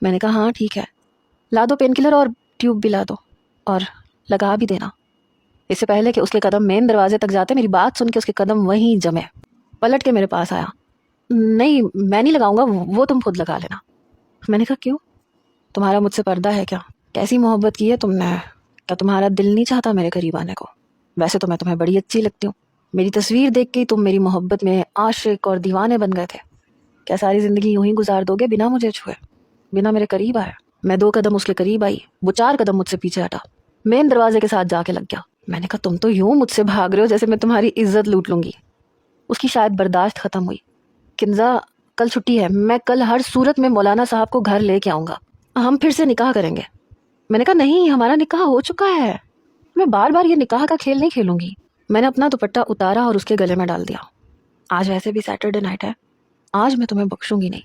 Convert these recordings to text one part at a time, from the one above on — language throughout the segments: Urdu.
میں نے کہا ہاں ٹھیک ہے، لا دو پین کلر اور ٹیوب بھی لا دو اور لگا بھی دینا۔ اس سے پہلے کہ اس کے قدم مین دروازے تک جاتے، میری بات سن کے اس کے قدم وہیں جمے، پلٹ کے میرے پاس آیا، نہیں میں نہیں لگاؤں گا، وہ تم خود لگا لینا۔ میں نے کہا کیوں؟ تمہارا مجھ سے پردہ ہے کیا؟ کیسی محبت کی ہے تم نے؟ کیا تمہارا دل نہیں چاہتا میرے قریب آنے کو؟ ویسے تو میں تمہیں بڑی اچھی لگتی ہوں، میری تصویر دیکھ کے تم میری محبت میں عاشق اور دیوانے بن گئے تھے۔ کیا ساری زندگی یوں ہی گزار دو گے بنا مجھے چھوئے، بنا میرے قریب آئے؟ میں 2 قدم اس کے قریب آئی، وہ 4 قدم مجھ سے پیچھے ہٹا، مین دروازے کے ساتھ جا کے لگ گیا۔ میں نے کہا تم تو یوں مجھ سے بھاگ رہے ہو جیسے میں تمہاری عزت لوٹ لوں گی۔ اس کی شاید برداشت ختم ہوئی۔ کنزا کل چھٹی ہے، میں کل ہر صورت میں مولانا صاحب کو گھر لے کے آؤں گا، ہم پھر سے نکاح کریں گے۔ میں نے کہا نہیں، ہمارا نکاح ہو چکا ہے، میں بار بار یہ نکاح کا کھیل نہیں کھیلوں گی۔ میں نے اپنا دوپٹہ اتارا اور اس کے گلے میں ڈال دیا۔ آج ویسے بھی سیٹرڈے نائٹ ہے، آج میں تمہیں بخشوں گی نہیں،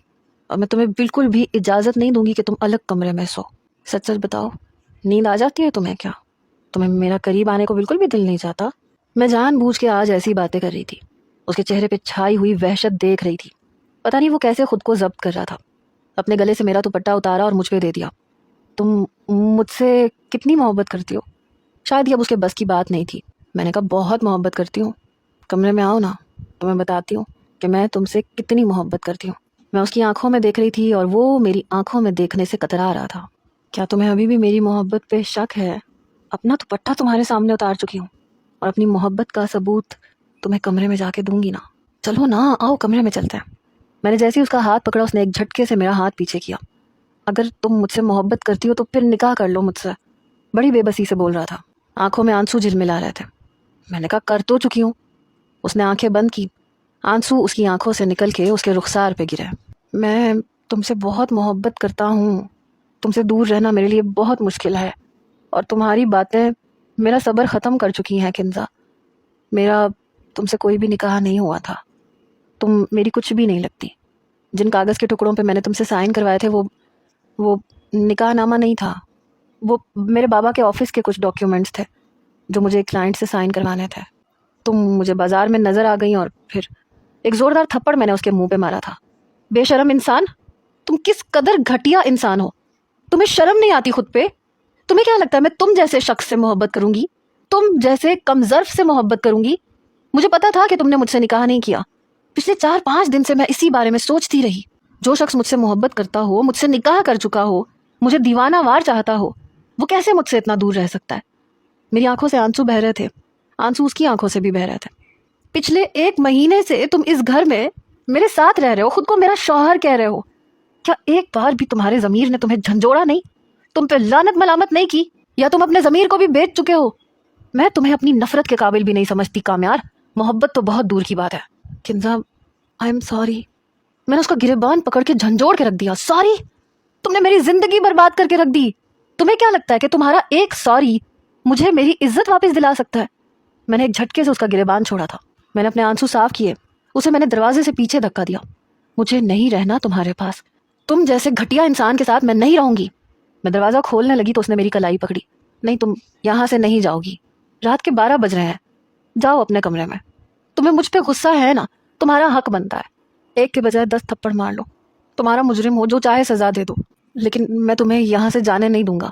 اور میں تمہیں بالکل بھی اجازت نہیں دوں گی کہ تم الگ کمرے میں سو۔ سچ سچ بتاؤ، نیند آ جاتی ہے تمہیں کیا؟ تمہیں میرا قریب آنے کو بالکل بھی دل نہیں چاہتا؟ میں جان بوجھ کے آج ایسی باتیں کر رہی تھی۔ اس کے چہرے پہ چھائی ہوئی وحشت دیکھ رہی تھی، پتہ نہیں وہ کیسے خود کو ضبط کر رہا تھا۔ اپنے گلے سے میرا دوپٹہ اتارا اور مجھ پہ دے دیا۔ تم مجھ سے کتنی محبت کرتی ہو؟ شاید یہ اب اس کے بس کی بات نہیں تھی۔ میں نے کہا بہت محبت کرتی ہوں، کمرے میں آؤ نا، تمہیں بتاتی ہوں کہ میں تم سے کتنی محبت کرتی ہوں۔ میں اس کی آنکھوں میں دیکھ رہی تھی اور وہ میری آنکھوں میں دیکھنے سے کترا رہا تھا۔ کیا تمہیں ابھی بھی میری محبت پہ شک ہے؟ اپنا دوپٹہ تمہارے سامنے اتار چکی ہوں اور اپنی محبت کا ثبوت تمہیں کمرے میں جا کے دوں گی نا۔ چلو نا، آؤ کمرے میں چلتے ہیں۔ میں نے جیسے ہی اس کا ہاتھ پکڑا، اس نے ایک جھٹکے سے میرا ہاتھ پیچھے کیا۔ اگر تم مجھ سے محبت کرتی ہو تو پھر نکاح کر لو مجھ سے، بڑی بے بسی سے بول رہا تھا، آنکھوں میں آنسو جھلملا رہے تھے۔ میں نے کہا کر تو چکی ہوں۔ اس نے آنکھیں بند کی، آنسو اس کی آنکھوں سے نکل کے اس کے رخسار پہ گرے۔ میں تم سے بہت محبت کرتا ہوں، تم سے دور رہنا میرے لیے بہت مشکل ہے، اور تمہاری باتیں میرا صبر ختم کر چکی ہیں کنزا۔ میرا تم سے کوئی بھی نکاح نہیں ہوا تھا، تم میری کچھ بھی نہیں لگتی۔ جن کاغذ کے ٹکڑوں پہ میں نے تم سے سائن کروائے تھے وہ نکاح نامہ نہیں تھا، وہ میرے بابا کے آفس کے کچھ ڈاکیومنٹس تھے جو مجھے ایک کلائنٹ سے سائن کروانے تھے۔ تم مجھے بازار میں نظر آ گئیں اور پھر ایک زوردار تھپڑ میں نے اس کے منہ پہ مارا تھا۔ بے شرم انسان، تم کس قدر گھٹیا انسان ہو، تمہیں شرم نہیں آتی خود پہ؟ تمہیں کیا لگتا ہے میں تم جیسے شخص سے محبت کروں گی، تم جیسے کم ظرف سے محبت کروں گی؟ مجھے پتا تھا کہ تم نے مجھ سے نکاح نہیں کیا، پچھلے 4-5 دن سے میں اسی بارے میں سوچتی رہی۔ جو شخص مجھ سے محبت کرتا ہو، مجھ سے نکاح کر چکا ہو، مجھے دیوانہ وار چاہتا ہو، وہ کیسے مجھ سے اتنا دور رہ سکتا ہے؟ میری آنکھوں سے آنسو بہ رہے تھے، آنسو اس کی آنکھوں سے بھی بہ رہے تھے۔ پچھلے 1 مہینے سے تم اس گھر میں میرے ساتھ رہ رہے ہو، خود کو میرا شوہر کہہ رہے ہو، کیا ایک بار بھی تمہارے ضمیر نے تمہیں جھنجھوڑا نہیں، تم پہ لعنت ملامت نہیں کی، یا تم اپنے ضمیر کو بھی بیچ چکے ہو؟ میں تمہیں اپنی نفرت کے قابل بھی نہیں سمجھتی کامیار، محبت تو بہت دور کی بات ہے۔ کنزا آئی ایم سوری، میں نے اس کا گریبان پکڑ کے جھنجھوڑ کے رکھ دیا۔ سوری؟ تم نے میری زندگی برباد کر کے رکھ دی۔ تمہیں کیا لگتا ہے کہ تمہارا ایک سوری مجھے میری عزت واپس دلا سکتا ہے؟ میں نے ایک جھٹکے سے اس کا گریبان چھوڑا تھا، میں نے اپنے آنسو صاف کیے، اسے میں نے دروازے سے پیچھے دھکا دیا۔ مجھے نہیں رہنا تمہارے پاس، تم جیسے گھٹیا انسان کے ساتھ میں نہیں رہوں گی۔ میں دروازہ کھولنے لگی تو اس نے میری کلائی پکڑی۔ نہیں، تم یہاں سے نہیں جاؤ گی، رات کے 12 بج رہے ہیں، جاؤ اپنے کمرے میں۔ تمہیں مجھ پہ غصہ ہے نا، تمہارا حق بنتا ہے، ایک کے بجائے 10 تھپڑ مار لو، تمہارا مجرم ہو، جو چاہے سزا دے دو، لیکن میں تمہیں یہاں سے جانے نہیں دوں گا۔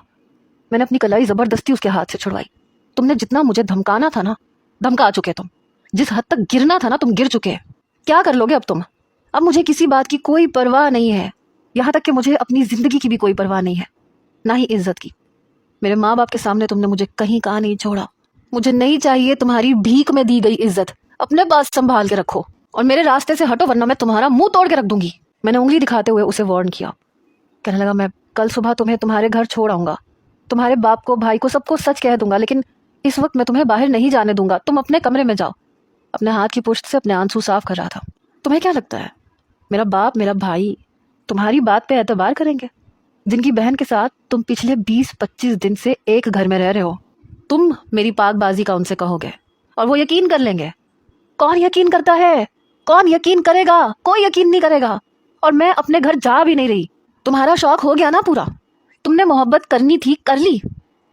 میں نے اپنی کلائی زبردستی اس کے ہاتھ سے چھڑوائی۔ تم نے جتنا مجھے دھمکانا تھا نا، دھمکا چکے تم، جس حد تک گرنا تھا نا تم گر چکے۔ کیا کر لو گے اب تم؟ اب مجھے کسی بات کی کوئی پرواہ نہیں ہے، یہاں تک کہ مجھے اپنی زندگی کی بھی کوئی پرواہ نہیں ہے، نہ ہی عزت کی۔ میرے ماں باپ کے سامنے تم نے مجھے کہیں کا نہیں چھوڑا۔ مجھے نہیں چاہیے تمہاری بھیک میں دی گئی عزت، اپنے پاس سنبھال کے رکھو اور میرے راستے سے ہٹو، ورنہ میں تمہارا منہ توڑ کے رکھ دوں گی۔ میں نے انگلی دکھاتے ہوئے اسے وارن کیا۔ کہنے لگا میں کل صبح تمہیں تمہارے گھر چھوڑ آؤں گا، تمہارے باپ کو، بھائی کو، سب کو سچ کہہ دوں گا، لیکن اس وقت میں تمہیں باہر نہیں جانے دوں گا، تم اپنے کمرے میں جاؤ۔ اپنے ہاتھ کی پشت سے اپنے آنسو صاف کر رہا تھا۔ تمہیں کیا لگتا ہے میرا باپ، میرا بھائی تمہاری بات پہ اعتبار کریں گے؟ جن کی بہن کے ساتھ تم پچھلے 20-25 دن سے ایک گھر میں رہ رہے ہو، تم میری پاک بازی کا ان سے کہو گے اور وہ یقین کر لیں گے؟ کون یقین کرتا ہے؟ کون یقین کرے گا؟ کوئی یقین نہیں کرے گا، اور میں اپنے گھر جا بھی نہیں رہی۔ تمہارا شوق ہو گیا نا پورا، تم نے محبت کرنی تھی کر لی،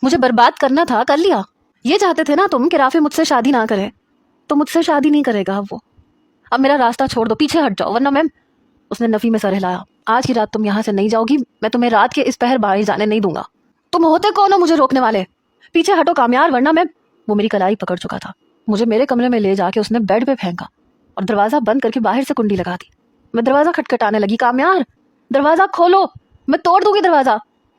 مجھے برباد کرنا تھا کر لیا۔ یہ چاہتے تھے نا تم کہ رافع مجھ سے شادی نہ کرے، تو مجھ سے شادی نہیں کرے گا اب وہ۔ اب میرا راستہ چھوڑ دو، پیچھے ہٹ جاؤ، ورنہ میں… اس نے نفی میں سر ہلایا۔ آج کی رات تم یہاں سے نہیں جاؤ گی، میں تمہیں رات کے اس پہر باہر جانے نہیں دوں گا۔ تم ہوتے کون ہو مجھے روکنے والے؟ پیچھے ہٹو کامیار، ورنہ میں… وہ میری کلائی پکڑ چکا تھا، مجھے میرے کمرے میں لے جا کے اس نے بیڈ پہ پھینکا اور دروازہ بند کر کے باہر سے کنڈی لگا دی۔ میں دروازہ کھٹکھٹانے لگی، کامیار دروازہ کھولو، میں توڑ دوں گی دروازہ،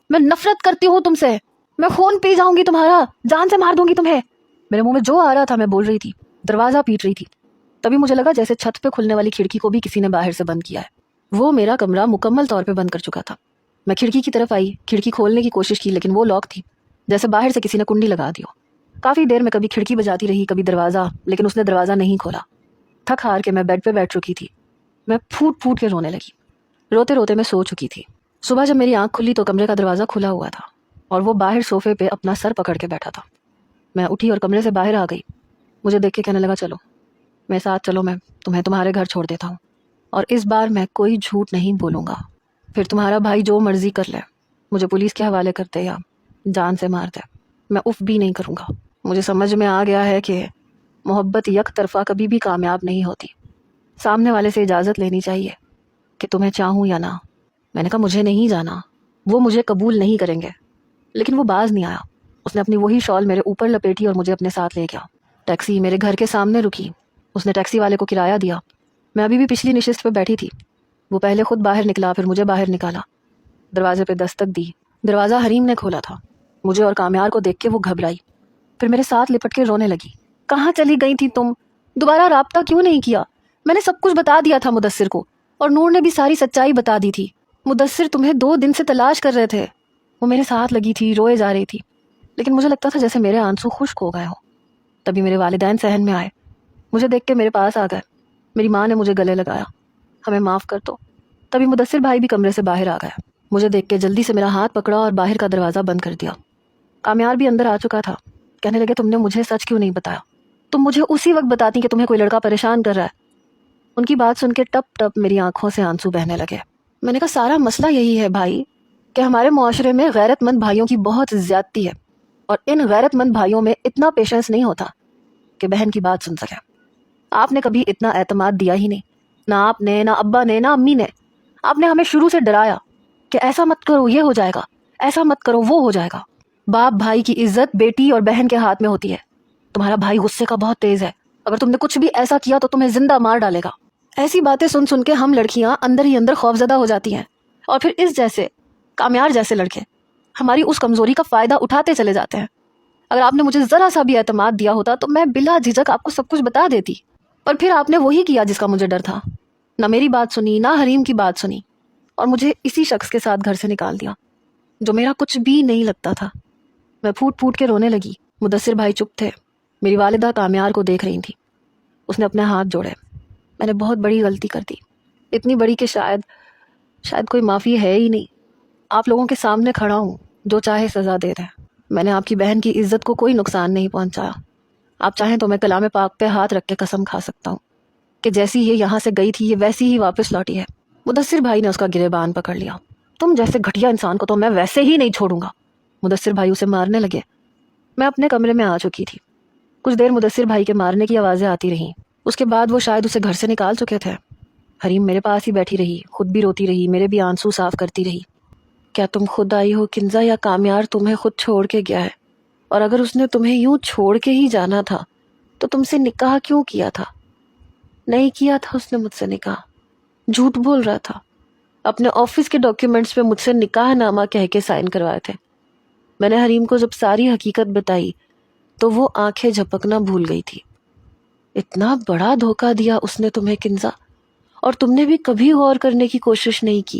میں نفرت کرتی ہوں تم سے، میں خون پی جاؤں گی تمہارا، جان سے مار دوں گی تمہیں۔ میرے منہ میں جو آ رہا تھا میں بول رہی تھی، دروازہ پیٹ رہی تھی۔ تبھی مجھے لگا جیسے چھت پہ کھلنے والی کھڑکی کو بھی کسی نے باہر سے بند کیا ہے۔ وہ میرا کمرہ مکمل طور پہ بند کر چکا تھا۔ میں کھڑکی کی طرف آئی، کھڑکی کھولنے کی کوشش کی لیکن وہ لاک تھی، جیسے باہر سے کسی نے کنڈی لگا دی ہو۔ کافی دیر میں کبھی کھڑکی بجاتی رہی کبھی دروازہ، لیکن اس نے دروازہ نہیں کھولا۔ تھک ہار کے میں بیڈ پہ بیٹھ چکی تھی، میں پھوٹ پھوٹ کے رونے لگی۔ روتے روتے میں سو چکی تھی۔ صبح جب میری آنکھ کھلی تو کمرے کا دروازہ کھلا ہوا تھا اور وہ باہر صوفے پہ اپنا سر پکڑ کے بیٹھا تھا۔ میں اٹھی اور کمرے سے باہر آ گئی۔ مجھے دیکھ کے کہنے لگا، چلو میرے ساتھ چلو، میں تمہیں تمہارے گھر چھوڑ دیتا ہوں، اور اس بار میں کوئی جھوٹ نہیں بولوں گا، پھر تمہارا بھائی جو مرضی کر لے، مجھے پولیس کے حوالے کرتے یا جان سے مار دے، میں اف بھی نہیں کروں گا۔ مجھے سمجھ میں آ گیا ہے کہ محبت یک طرفہ کبھی بھی کامیاب نہیں ہوتی، سامنے والے سے اجازت لینی چاہیے کہ تمہیں چاہوں یا نہ۔ میں نے کہا مجھے نہیں جانا، وہ مجھے قبول نہیں کریں گے، لیکن وہ باز نہیں آیا۔ اس نے اپنی وہی شال میرے اوپر لپیٹی اور مجھے اپنے ساتھ لے گیا۔ ٹیکسی میرے گھر کے سامنے رکی، اس نے ٹیکسی والے کو کرایہ دیا۔ میں ابھی بھی پچھلی نشست پہ بیٹھی تھی، وہ پہلے خود باہر نکلا پھر مجھے باہر نکالا۔ دروازے پہ دستک دی، دروازہ حریم نے کھولا تھا۔ مجھے اور کامیار کو دیکھ کے وہ گھبرائی، پھر میرے ساتھ لپٹ کے رونے لگی۔ کہاں چلی گئی تھی تم؟ دوبارہ رابطہ کیوں نہیں کیا؟ میں نے سب کچھ بتا دیا تھا مدثر کو، اور نور نے بھی ساری سچائی بتا دی تھی۔ مدثر تمہیں 2 دن سے تلاش کر رہے تھے۔ وہ میرے ساتھ لگی تھی، روئے جا رہی تھی، لیکن مجھے لگتا تھا جیسے میرے آنسو خشک ہو گئے ہوں۔ تبھی میرے والدین صحن میں آئے، مجھے دیکھ کے میرے پاس آ گئے۔ میری ماں نے مجھے گلے لگایا، ہمیں معاف کر دو۔ تبھی مدثر بھائی بھی کمرے سے باہر آ گئے، مجھے دیکھ کے جلدی سے میرا ہاتھ پکڑا اور باہر کا دروازہ بند کر دیا۔ کامیار بھی اندر آ چکا تھا، کہنے لگے تم نے مجھے سچ کیوں نہیں بتایا؟ تم مجھے اسی وقت بتاتی کہ تمہیں کوئی لڑکا پریشان کر رہا ہے۔ ان کی بات سن کے ٹپ ٹپ میری آنکھوں سے آنسو بہنے لگے۔ میں نے کہا سارا مسئلہ یہی ہے بھائی کہ ہمارے معاشرے میں غیرت مند بھائیوں کی بہت زیادتی ہے، اور ان غیرت مند بھائیوں میں اتنا پیشنس نہیں ہوتا کہ بہن کی بات سن سکے۔ آپ نے کبھی اتنا اعتماد دیا ہی نہیں، نہ آپ نے، نہ ابا نے، نہ امی نے۔ آپ نے ہمیں شروع سے ڈرایا کہ ایسا مت کرو یہ ہو جائے گا، ایسا مت کرو وہ ہو جائے گا۔ باپ بھائی کی عزت بیٹی اور بہن کے ہاتھ میں ہوتی ہے۔ تمہارا بھائی غصے کا بہت تیز ہے، اگر تم نے کچھ بھی ایسا کیا تو تمہیں زندہ مار ڈالے گا۔ ایسی باتیں سن سن کے ہم لڑکیاں اندر ہی اندر خوفزدہ ہو جاتی ہیں، اور پھر اس جیسے کامیار جیسے لڑکے ہماری اس کمزوری کا فائدہ اٹھاتے چلے جاتے ہیں۔ اگر آپ نے مجھے ذرا سا بھی اعتماد دیا ہوتا تو میں بلا جھجک آپ کو سب کچھ بتا دیتی، پر پھر آپ نے وہی کیا جس کا مجھے ڈر تھا۔ نہ میری بات سنی، نہ حریم کی بات سنی، اور مجھے اسی شخص کے ساتھ گھر سے نکال دیا جو میرا کچھ بھی نہیں لگتا تھا۔ میں پھوٹ پھوٹ کے رونے لگی۔ مدثر بھائی چپ تھے، میری والدہ کامیار کو دیکھ رہی تھی۔ اس نے اپنے ہاتھ جوڑے۔ میں نے بہت بڑی غلطی کر دی، اتنی بڑی کہ شاید کوئی معافی ہے ہی نہیں۔ آپ لوگوں کے سامنے کھڑا ہوں، جو چاہے سزا دے دیں۔ میں نے آپ کی بہن کی عزت کو کوئی نقصان نہیں پہنچایا۔ آپ چاہیں تو میں کلام پاک پہ ہاتھ رکھ کے قسم کھا سکتا ہوں کہ جیسی یہ یہاں سے گئی تھی یہ ویسی ہی واپس لوٹی ہے۔ مدثر بھائی نے اس کا گریبان پکڑ لیا۔ تم جیسے گھٹیا انسان کو تو میں ویسے ہی نہیں چھوڑوں گا۔ مدثر بھائی اسے مارنے لگے۔ میں اپنے کمرے میں آ چکی تھی۔ کچھ دیر مدثر بھائی کے مارنے کی آوازیں آتی رہیں، اس کے بعد وہ شاید اسے گھر سے نکال چکے تھے۔ حریم میرے پاس ہی بیٹھی رہی، خود بھی روتی رہی، میرے بھی آنسو صاف کرتی رہی۔ کیا تم خود آئی ہو کنزا، یا کامیار تمہیں خود چھوڑ کے گیا ہے؟ اور اگر اس نے تمہیں یوں چھوڑ کے ہی جانا تھا تو تم سے نکاح کیوں کیا تھا؟ نہیں کیا تھا اس نے مجھ سے نکاح، جھوٹ بول رہا تھا۔ اپنے آفس کے ڈاکیومنٹس پہ مجھ سے نکاح نامہ کہہ کے سائن کروائے تھے۔ میں نے حریم کو جب ساری حقیقت بتائی تو وہ آنکھیں جھپکنا بھول گئی تھی۔ اتنا بڑا دھوکہ دیا اس نے تمہیں کنزا، اور تم نے بھی کبھی غور کرنے کی کوشش نہیں کی۔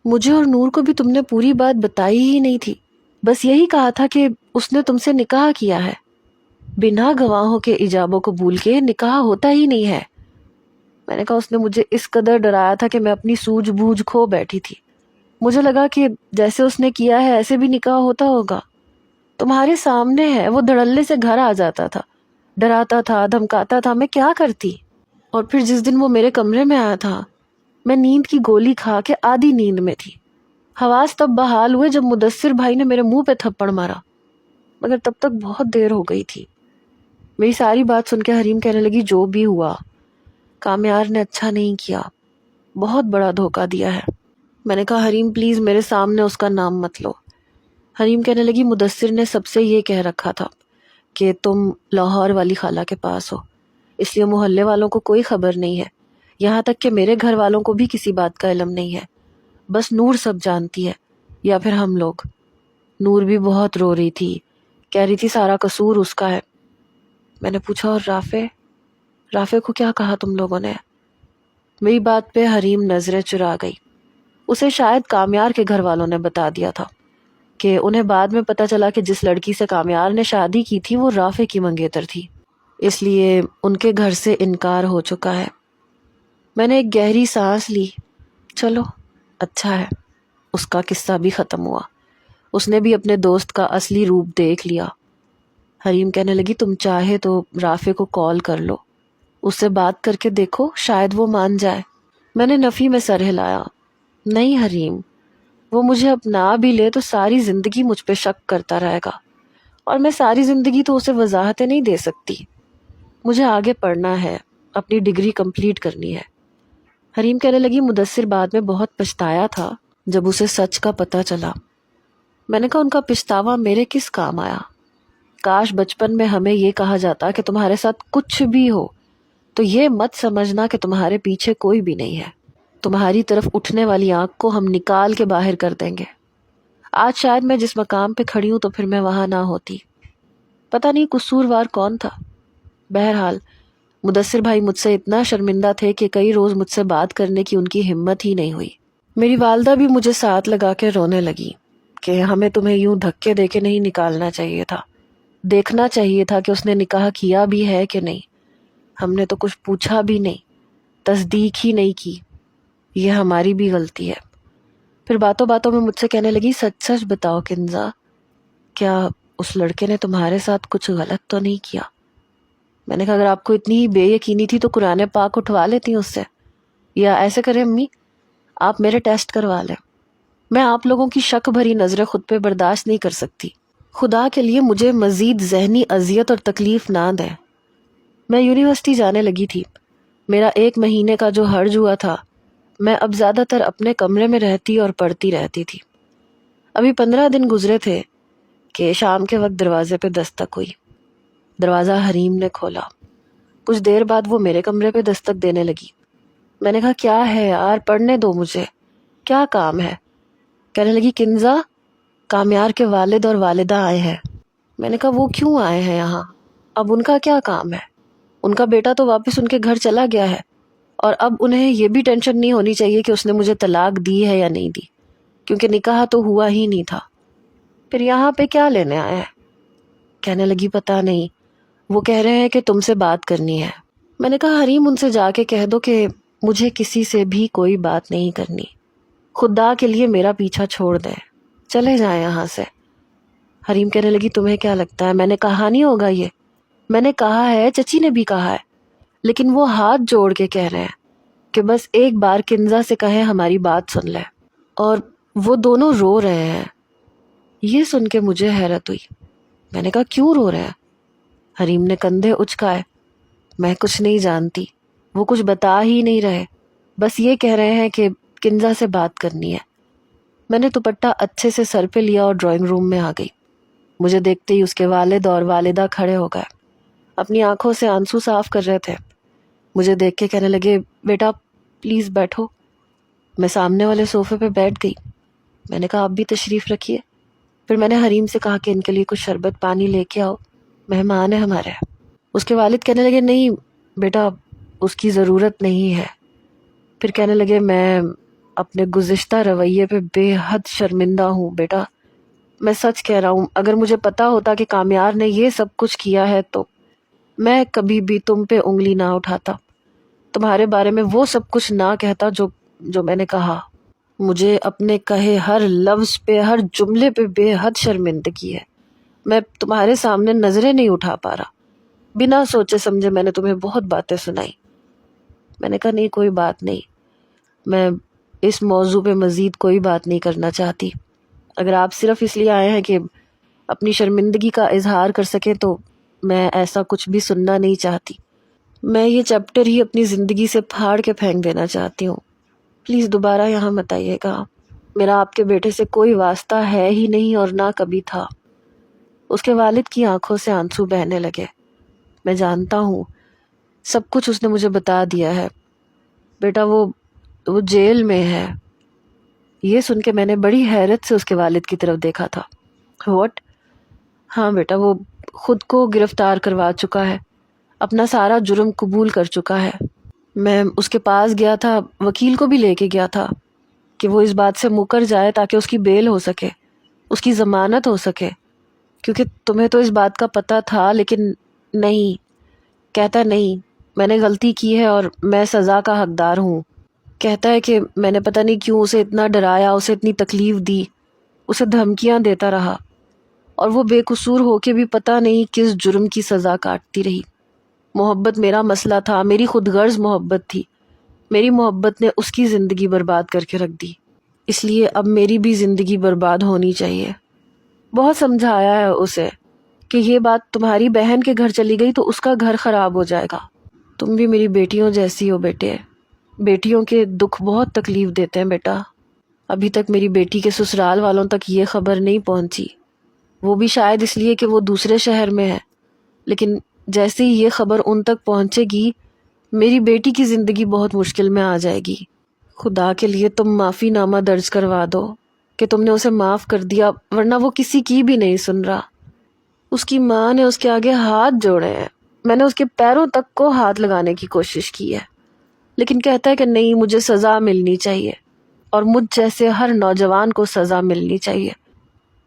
مجھے اور نور کو بھی تم نے پوری بات بتائی ہی نہیں تھی، بس یہی کہا تھا کہ اس نے تم سے نکاح کیا ہے۔ بنا گواہوں کے ایجاب و قبول کے نکاح ہوتا ہی نہیں ہے۔ میں نے کہا اس نے مجھے اس قدر ڈرایا تھا کہ میں اپنی سوجھ بوجھ کھو بیٹھی تھی۔ مجھے لگا کہ جیسے اس نے کیا ہے ایسے بھی نکاح ہوتا ہوگا۔ تمہارے سامنے ہے، وہ دھڑلے سے گھر آ جاتا تھا، ڈراتا تھا، دھمکاتا تھا، میں کیا کرتی؟ اور پھر جس دن وہ میرے کمرے میں آیا تھا، میں نیند کی گولی کھا کے آدھی نیند میں تھی۔ حواس تب بحال ہوئے جب مدثر بھائی نے میرے منہ پہ تھپڑ مارا، مگر تب تک بہت دیر ہو گئی تھی۔ میری ساری بات سن کے حریم کہنے لگی جو بھی ہوا کامیار نے اچھا نہیں کیا، بہت بڑا دھوکہ دیا ہے۔ میں نے کہا حریم پلیز میرے سامنے اس کا نام مت لو۔ حریم کہنے لگی مدثر نے سب سے یہ کہہ رکھا تھا کہ تم لاہور والی خالہ کے پاس ہو، اس لیے محلے والوں کو کوئی خبر نہیں ہے، یہاں تک کہ میرے گھر والوں کو بھی کسی بات کا علم نہیں ہے، بس نور سب جانتی ہے یا پھر ہم لوگ۔ نور بھی بہت رو رہی تھی، کہہ رہی تھی سارا قصور اس کا ہے۔ میں نے پوچھا اور رافع کو کیا کہا تم لوگوں نے؟ میری بات پہ حریم نظریں چرا گئی۔ اسے شاید کامیار کے گھر والوں نے بتا دیا تھا کہ انہیں بعد میں پتہ چلا کہ جس لڑکی سے کامیار نے شادی کی تھی وہ رافع کی منگیتر تھی، اس لیے ان کے گھر سے انکار ہو چکا ہے۔ میں نے ایک گہری سانس لی، چلو اچھا ہے، اس کا قصہ بھی ختم ہوا، اس نے بھی اپنے دوست کا اصلی روپ دیکھ لیا۔ حریم کہنے لگی تم چاہے تو رافع کو کال کر لو، اس سے بات کر کے دیکھو، شاید وہ مان جائے۔ میں نے نفی میں سر ہلایا، نہیں حریم، وہ مجھے اپنا بھی لے تو ساری زندگی مجھ پہ شک کرتا رہے گا، اور میں ساری زندگی تو اسے وضاحتیں نہیں دے سکتی، مجھے آگے پڑھنا ہے، اپنی ڈگری کمپلیٹ کرنی ہے۔ حریم کہنے لگی مدثر بعد میں بہت پچھتایا تھا جب اسے سچ کا پتہ چلا۔ میں نے کہا ان کا پچھتاوا میرے کس کام آیا؟ کاش بچپن میں ہمیں یہ کہا جاتا کہ تمہارے ساتھ کچھ بھی ہو تو یہ مت سمجھنا کہ تمہارے پیچھے کوئی بھی نہیں ہے، تمہاری طرف اٹھنے والی آنکھ کو ہم نکال کے باہر کر دیں گے۔ آج شاید میں جس مقام پہ کھڑی ہوں تو پھر میں وہاں نہ ہوتی، پتہ نہیں قصوروار کون تھا۔ بہرحال مدثر بھائی مجھ سے اتنا شرمندہ تھے کہ کئی روز مجھ سے بات کرنے کی ان کی ہمت ہی نہیں ہوئی۔ میری والدہ بھی مجھے ساتھ لگا کے رونے لگی کہ ہمیں تمہیں یوں دھکے دے کے نہیں نکالنا چاہیے تھا، دیکھنا چاہیے تھا کہ اس نے نکاح کیا بھی ہے کہ نہیں، ہم نے تو کچھ پوچھا بھی نہیں، تصدیق ہی نہیں کی، یہ ہماری بھی غلطی ہے۔ پھر باتوں باتوں میں مجھ سے کہنے لگی سچ سچ بتاؤ کنزا، کیا اس لڑکے نے تمہارے ساتھ کچھ غلط تو نہیں کیا؟ میں نے کہا اگر آپ کو اتنی ہی بے یقینی تھی تو قرآن پاک اٹھوا لیتی اس سے، یا ایسے کریں امی آپ میرے ٹیسٹ کروا لیں، میں آپ لوگوں کی شک بھری نظریں خود پہ برداشت نہیں کر سکتی، خدا کے لیے مجھے مزید ذہنی اذیت اور تکلیف نہ دیں۔ میں یونیورسٹی جانے لگی تھی، میرا 1 مہینے کا جو حرج ہوا تھا میں اب زیادہ تر اپنے کمرے میں رہتی اور پڑھتی رہتی تھی۔ ابھی 15 دن گزرے تھے کہ شام کے وقت دروازے پہ دستک ہوئی، دروازہ حریم نے کھولا، کچھ دیر بعد وہ میرے کمرے پہ دستک دینے لگی۔ میں نے کہا کیا ہے یار، پڑھنے دو مجھے، کیا کام ہے؟ کہنے لگی کنزا کامیار کے والد اور والدہ آئے ہیں۔ میں نے کہا وہ کیوں آئے ہیں یہاں؟ اب ان کا کیا کام ہے؟ ان کا بیٹا تو واپس ان کے گھر چلا گیا ہے، اور اب انہیں یہ بھی ٹینشن نہیں ہونی چاہیے کہ اس نے مجھے طلاق دی ہے یا نہیں دی، کیونکہ نکاح تو ہوا ہی نہیں تھا۔ پھر یہاں پہ کیا لینے آئے ہیں؟ کہنے لگی پتہ نہیں، وہ کہہ رہے ہیں کہ تم سے بات کرنی ہے۔ میں نے کہا حریم ان سے جا کے کہہ دو کہ مجھے کسی سے بھی کوئی بات نہیں کرنی، خدا کے لیے میرا پیچھا چھوڑ دیں، چلے جائیں یہاں سے۔ حریم کہنے لگی تمہیں کیا لگتا ہے میں نے کہا نہیں ہوگا یہ؟ میں نے کہا ہے، چچی نے بھی کہا ہے، لیکن وہ ہاتھ جوڑ کے کہہ رہے ہیں کہ بس ایک بار کنزا سے کہیں ہماری بات سن لے، اور وہ دونوں رو رہے ہیں۔ یہ سن کے مجھے حیرت ہوئی، میں نے کہا کیوں رو رہے ہیں؟ حریم نے کندھے اچکائے، میں کچھ نہیں جانتی، وہ کچھ بتا ہی نہیں رہے، بس یہ کہہ رہے ہیں کہ کنزا سے بات کرنی ہے۔ میں نے دوپٹہ اچھے سے سر پہ لیا اور ڈرائنگ روم میں آ گئی۔ مجھے دیکھتے ہی اس کے والد اور والدہ کھڑے ہو گئے، اپنی آنکھوں سے آنسو صاف کر رہے تھے۔ مجھے دیکھ کے کہنے لگے بیٹا پلیز بیٹھو۔ میں سامنے والے صوفے پہ بیٹھ گئی۔ میں نے کہا آپ بھی تشریف رکھیے۔ پھر میں نے حریم سے کہا کہ ان کے لیے کچھ شربت پانی لے کے آؤ، مہمان ہیں ہمارے۔ اس کے والد کہنے لگے نہیں بیٹا اس کی ضرورت نہیں ہے۔ پھر کہنے لگے میں اپنے گزشتہ رویے پہ بے حد شرمندہ ہوں بیٹا، میں سچ کہہ رہا ہوں، اگر مجھے پتا ہوتا کہ کامیار نے یہ سب کچھ کیا ہے تو میں کبھی بھی تم پہ انگلی نہ اٹھاتا، تمہارے بارے میں وہ سب کچھ نہ کہتا جو میں نے کہا۔ مجھے اپنے کہے ہر لفظ پہ، ہر جملے پہ بے حد شرمندگی ہے۔ میں تمہارے سامنے نظریں نہیں اٹھا پا رہا، بنا سوچے سمجھے میں نے تمہیں بہت باتیں سنائی۔ میں نے کہا نہیں کوئی بات نہیں، میں اس موضوع پہ مزید کوئی بات نہیں کرنا چاہتی، اگر آپ صرف اس لیے آئے ہیں کہ اپنی شرمندگی کا اظہار کر سکیں تو میں ایسا کچھ بھی سننا نہیں چاہتی، میں یہ چیپٹر ہی اپنی زندگی سے پھاڑ کے پھینک دینا چاہتی ہوں، پلیز دوبارہ یہاں مت آئیے گا۔ میرا آپ کے بیٹے سے کوئی واسطہ ہے ہی نہیں اور نہ کبھی تھا۔ اس کے والد کی آنکھوں سے آنسو بہنے لگے۔ میں جانتا ہوں، سب کچھ اس نے مجھے بتا دیا ہے۔ بیٹا وہ جیل میں ہے۔ یہ سن کے میں نے بڑی حیرت سے اس کے والد کی طرف دیکھا تھا۔ واٹ؟ ہاں بیٹا، وہ خود کو گرفتار کروا چکا ہے، اپنا سارا جرم قبول کر چکا ہے۔ میں اس کے پاس گیا تھا، وکیل کو بھی لے کے گیا تھا کہ وہ اس بات سے مکر جائے تاکہ اس کی بیل ہو سکے، اس کی ضمانت ہو سکے، کیونکہ تمہیں تو اس بات کا پتہ تھا، لیکن نہیں، کہتا نہیں، میں نے غلطی کی ہے اور میں سزا کا حقدار ہوں۔ کہتا ہے کہ میں نے پتہ نہیں کیوں اسے اتنا ڈرایا، اسے اتنی تکلیف دی، اسے دھمکیاں دیتا رہا، اور وہ بے قصور ہو کے بھی پتہ نہیں کس جرم کی سزا کاٹتی رہی۔ محبت میرا مسئلہ تھا، میری خود غرض محبت تھی، میری محبت نے اس کی زندگی برباد کر کے رکھ دی، اس لیے اب میری بھی زندگی برباد ہونی چاہیے۔ بہت سمجھایا ہے اسے کہ یہ بات تمہاری بہن کے گھر چلی گئی تو اس کا گھر خراب ہو جائے گا۔ تم بھی میری بیٹیوں جیسی ہو بیٹے، بیٹیوں کے دکھ بہت تکلیف دیتے ہیں بیٹا۔ ابھی تک میری بیٹی کے سسرال والوں تک یہ خبر نہیں پہنچی، وہ بھی شاید اس لیے کہ وہ دوسرے شہر میں ہے، لیکن جیسے ہی یہ خبر ان تک پہنچے گی، میری بیٹی کی زندگی بہت مشکل میں آ جائے گی۔ خدا کے لیے تم معافی نامہ درج کروا دو کہ تم نے اسے معاف کر دیا، ورنہ وہ کسی کی بھی نہیں سن رہا۔ اس کی ماں نے اس کے آگے ہاتھ جوڑے ہیں، میں نے اس کے پیروں تک کو ہاتھ لگانے کی کوشش کی ہے، لیکن کہتا ہے کہ نہیں، مجھے سزا ملنی چاہیے، اور مجھ جیسے ہر نوجوان کو سزا ملنی چاہیے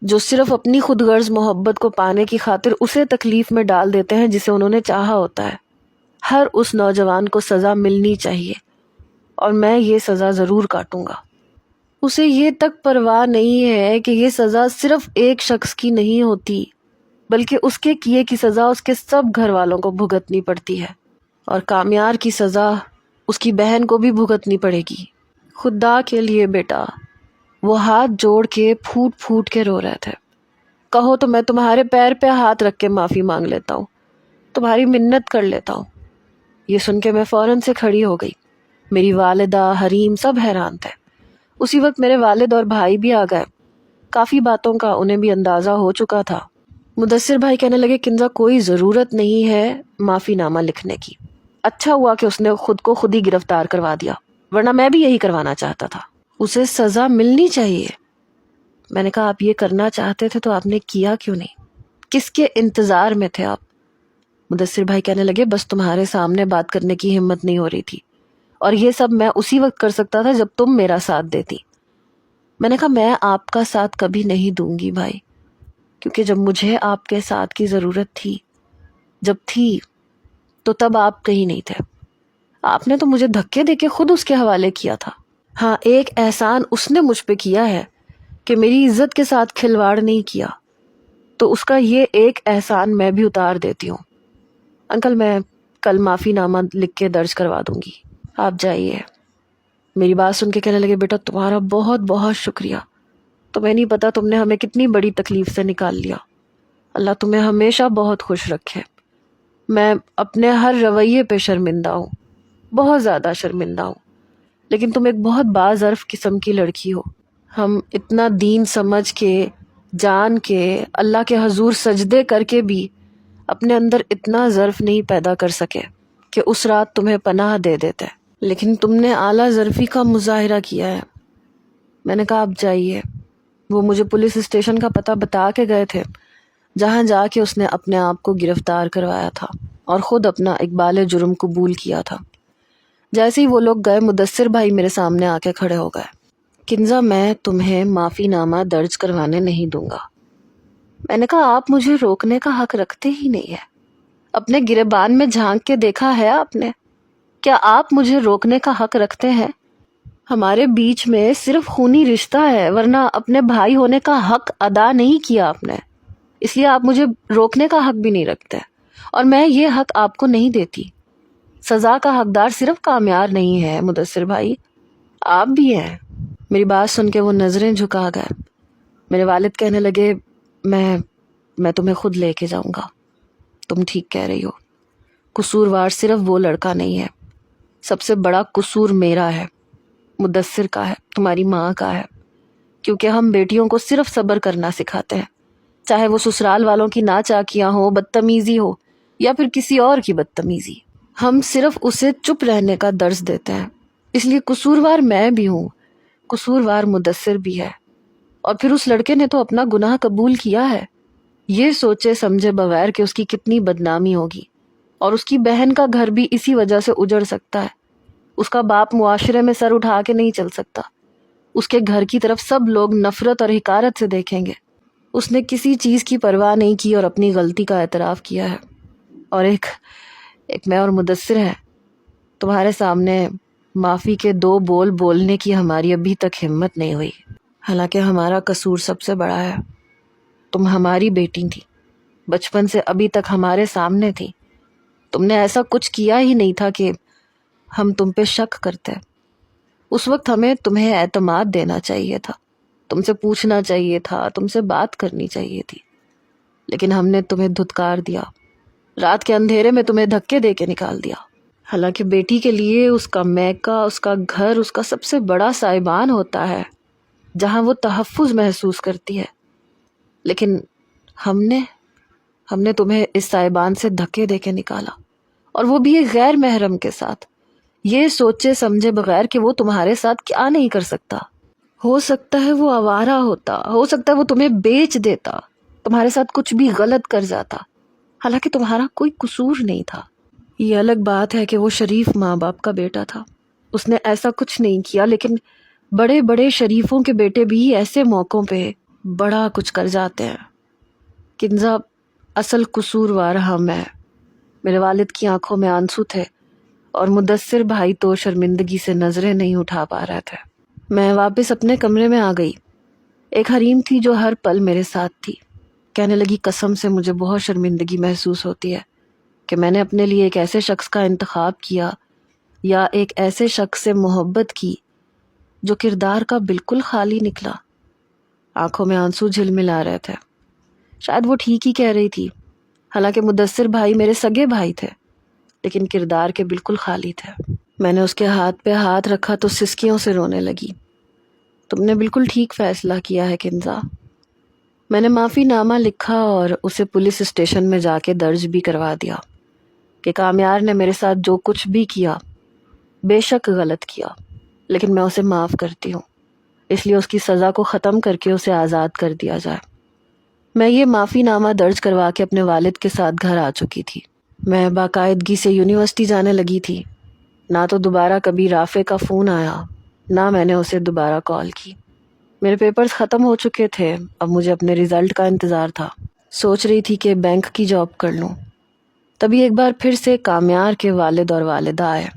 جو صرف اپنی خود غرض محبت کو پانے کی خاطر اسے تکلیف میں ڈال دیتے ہیں جسے انہوں نے چاہا ہوتا ہے۔ ہر اس نوجوان کو سزا ملنی چاہیے، اور میں یہ سزا ضرور کاٹوں گا۔ اسے یہ تک پرواہ نہیں ہے کہ یہ سزا صرف ایک شخص کی نہیں ہوتی، بلکہ اس کے کیے کی سزا اس کے سب گھر والوں کو بھگتنی پڑتی ہے، اور کامیار کی سزا اس کی بہن کو بھی بھگتنی پڑے گی۔ خدا کے لیے بیٹا، وہ ہاتھ جوڑ کے پھوٹ پھوٹ کے رو رہے تھے۔ کہو تو میں تمہارے پیر پہ ہاتھ رکھ کے معافی مانگ لیتا ہوں، تمہاری منت کر لیتا ہوں۔ یہ سن کے میں فوراً سے کھڑی ہو گئی۔ میری والدہ، حریم سب حیران تھے۔ اسی وقت میرے والد اور بھائی بھی آ گئے۔ کافی باتوں کا انہیں بھی اندازہ ہو چکا تھا۔ مدثر بھائی کہنے لگے، کنزا کوئی ضرورت نہیں ہے معافی نامہ لکھنے کی، اچھا ہوا کہ اس نے خود کو خود ہی گرفتار کروا دیا، ورنہ میں بھی یہی کروانا چاہتا تھا۔ اسے سزا ملنی چاہیے۔ میں نے کہا، آپ یہ کرنا چاہتے تھے تو آپ نے کیا کیوں نہیں؟ کس کے انتظار میں تھے آپ؟ مدثر بھائی کہنے لگے، بس تمہارے سامنے بات کرنے کی ہمت نہیں ہو رہی تھی، اور یہ سب میں اسی وقت کر سکتا تھا جب تم میرا ساتھ دیتی۔ میں نے کہا، میں آپ کا ساتھ کبھی نہیں دوں گی بھائی، کیونکہ جب مجھے آپ کے ساتھ کی ضرورت تھی، جب تھی، تو تب آپ کہیں نہیں تھے۔ آپ نے تو مجھے دھکے دے کے خود اس کے حوالے کیا تھا۔ ہاں، ایک احسان اس نے مجھ پہ کیا ہے کہ میری عزت کے ساتھ کھلواڑ نہیں کیا، تو اس کا یہ ایک احسان میں بھی اتار دیتی ہوں۔ انکل، میں کل معافی نامہ لکھ کے درج کروا دوں گی، آپ جائیے۔ میری بات سن کے کہنے لگے، بیٹا تمہارا بہت بہت شکریہ، تمہیں نہیں پتا تم نے ہمیں کتنی بڑی تکلیف سے نکال لیا۔ اللہ تمہیں ہمیشہ بہت خوش رکھے۔ میں اپنے ہر رویے پہ شرمندہ ہوں، بہت زیادہ شرمندہ ہوں، لیکن تم ایک بہت باظرف قسم کی لڑکی ہو۔ ہم اتنا دین سمجھ کے، جان کے، اللہ کے حضور سجدے کر کے بھی اپنے اندر اتنا ظرف نہیں پیدا کر سکے کہ اس رات تمہیں پناہ دے دیتے، لیکن تم نے اعلیٰ ظرفی کا مظاہرہ کیا ہے۔ میں نے کہا، آپ جائیے۔ وہ مجھے پولیس اسٹیشن کا پتہ بتا کے گئے تھے، جہاں جا کے اس نے اپنے آپ کو گرفتار کروایا تھا اور خود اپنا اقبال جرم قبول کیا تھا۔ جیسے ہی وہ لوگ گئے، مدثر بھائی میرے سامنے آ کے کھڑے ہو گئے۔ کنزا، میں تمہیں معافی نامہ درج کروانے نہیں دوں گا۔ میں نے کہا، آپ مجھے روکنے کا حق رکھتے ہی نہیں ہے۔ اپنے گریبان میں جھانک کے دیکھا ہے آپ نے؟ کیا آپ مجھے روکنے کا حق رکھتے ہیں؟ ہمارے بیچ میں صرف خونی رشتہ ہے، ورنہ اپنے بھائی ہونے کا حق ادا نہیں کیا آپ نے، اس لیے آپ مجھے روکنے کا حق بھی نہیں رکھتے، اور میں یہ حق آپ کو نہیں دیتی۔ سزا کا حقدار صرف کامیار نہیں ہے مدثر بھائی، آپ بھی ہیں۔ میری بات سن کے وہ نظریں جھکا گئے۔ میرے والد کہنے لگے، میں تمہیں خود لے کے جاؤں گا، تم ٹھیک کہہ رہی ہو، قصوروار صرف وہ لڑکا نہیں ہے، سب سے بڑا قصور میرا ہے، مدثر کا ہے، تمہاری ماں کا ہے۔ کیونکہ ہم بیٹیوں کو صرف صبر کرنا سکھاتے ہیں، چاہے وہ سسرال والوں کی ناچاکیاں ہو، بدتمیزی ہو، یا پھر کسی اور کی بدتمیزی۔ ہم صرف اسے چپ رہنے کا درس دیتے ہیں۔ اس لیے قصوروار میں بھی ہوں، قصوروار مدثر بھی ہے، اور پھر اس لڑکے نے تو اپنا گناہ قبول کیا ہے، یہ سوچے سمجھے بغیر کہ اس کی کتنی بدنامی ہوگی، اور اس کی بہن کا گھر بھی اسی وجہ سے اجڑ سکتا ہے۔ اس کا باپ معاشرے میں سر اٹھا کے نہیں چل سکتا، اس کے گھر کی طرف سب لوگ نفرت اور حقارت سے دیکھیں گے۔ اس نے کسی چیز کی پرواہ نہیں کی اور اپنی غلطی کا اعتراف کیا ہے۔ اور ایک میں اور مدثر ہے، تمہارے سامنے معافی کے 2 بول بولنے کی ہماری ابھی تک ہمت نہیں ہوئی، حالانکہ ہمارا قصور سب سے بڑا ہے۔ تم ہماری بیٹی تھی، بچپن سے ابھی تک ہمارے سامنے تھی، تم نے ایسا کچھ کیا ہی نہیں تھا کہ ہم تم پہ شک کرتے۔ اس وقت ہمیں تمہیں اعتماد دینا چاہیے تھا، تم سے پوچھنا چاہیے تھا، تم سے بات کرنی چاہیے تھی، لیکن ہم نے تمہیں دھتکار دیا، رات کے اندھیرے میں تمہیں دھکے دے کے نکال دیا۔ حالانکہ بیٹی کے لیے اس کا میکہ، اس کا گھر، اس کا سب سے بڑا سائبان ہوتا ہے جہاں وہ تحفظ محسوس کرتی ہے، لیکن ہم نے تمہیں اس سائبان سے دھکے دے کے نکالا، اور وہ بھی ایک غیر محرم کے ساتھ، یہ سوچے سمجھے بغیر کہ وہ تمہارے ساتھ کیا نہیں کر سکتا۔ ہو سکتا ہے وہ آوارہ ہوتا، ہو سکتا ہے وہ تمہیں بیچ دیتا، تمہارے ساتھ کچھ بھی غلط کر جاتا، حالانکہ تمہارا کوئی قصور نہیں تھا۔ یہ الگ بات ہے کہ وہ شریف ماں باپ کا بیٹا تھا، اس نے ایسا کچھ نہیں کیا، لیکن بڑے بڑے شریفوں کے بیٹے بھی ایسے موقعوں پہ بڑا کچھ کر جاتے ہیں۔ کنزا، اصل قصوروار ہم ہیں۔ میرے والد کی آنکھوں میں آنسو تھے، اور مدثر بھائی تو شرمندگی سے نظریں نہیں اٹھا پا رہے تھے۔ میں واپس اپنے کمرے میں آ گئی۔ ایک حریم تھی جو ہر پل میرے ساتھ تھی، کہنے لگی قسم سے مجھے بہت شرمندگی محسوس ہوتی ہے کہ میں نے اپنے لیے ایک ایسے شخص کا انتخاب کیا یا ایک ایسے شخص سے محبت کی جو کردار کا بالکل خالی نکلا۔ آنکھوں میں آنسو جھلملا رہے تھے۔ شاید وہ ٹھیک ہی کہہ رہی تھی، حالانکہ مدثر بھائی میرے سگے بھائی تھے، لیکن کردار کے بالکل خالی تھے۔ میں نے اس کے ہاتھ پہ ہاتھ رکھا تو سسکیوں سے رونے لگی۔ تم نے بالکل ٹھیک فیصلہ کیا ہے کنزا۔ میں نے معافی نامہ لکھا اور اسے پولیس اسٹیشن میں جا کے درج بھی کروا دیا کہ کامیار نے میرے ساتھ جو کچھ بھی کیا بے شک غلط کیا، لیکن میں اسے معاف کرتی ہوں، اس لیے اس کی سزا کو ختم کر کے اسے آزاد کر دیا جائے۔ میں یہ معافی نامہ درج کروا کے اپنے والد کے ساتھ گھر آ چکی تھی۔ میں باقاعدگی سے یونیورسٹی جانے لگی تھی، نہ تو دوبارہ کبھی رافع کا فون آیا، نہ میں نے اسے دوبارہ کال کی۔ میرے پیپرز ختم ہو چکے تھے، اب مجھے اپنے رزلٹ کا انتظار تھا۔ سوچ رہی تھی کہ بینک کی جاب کر لوں، تبھی ایک بار پھر سے کامیار کے والد اور والدہ آئے۔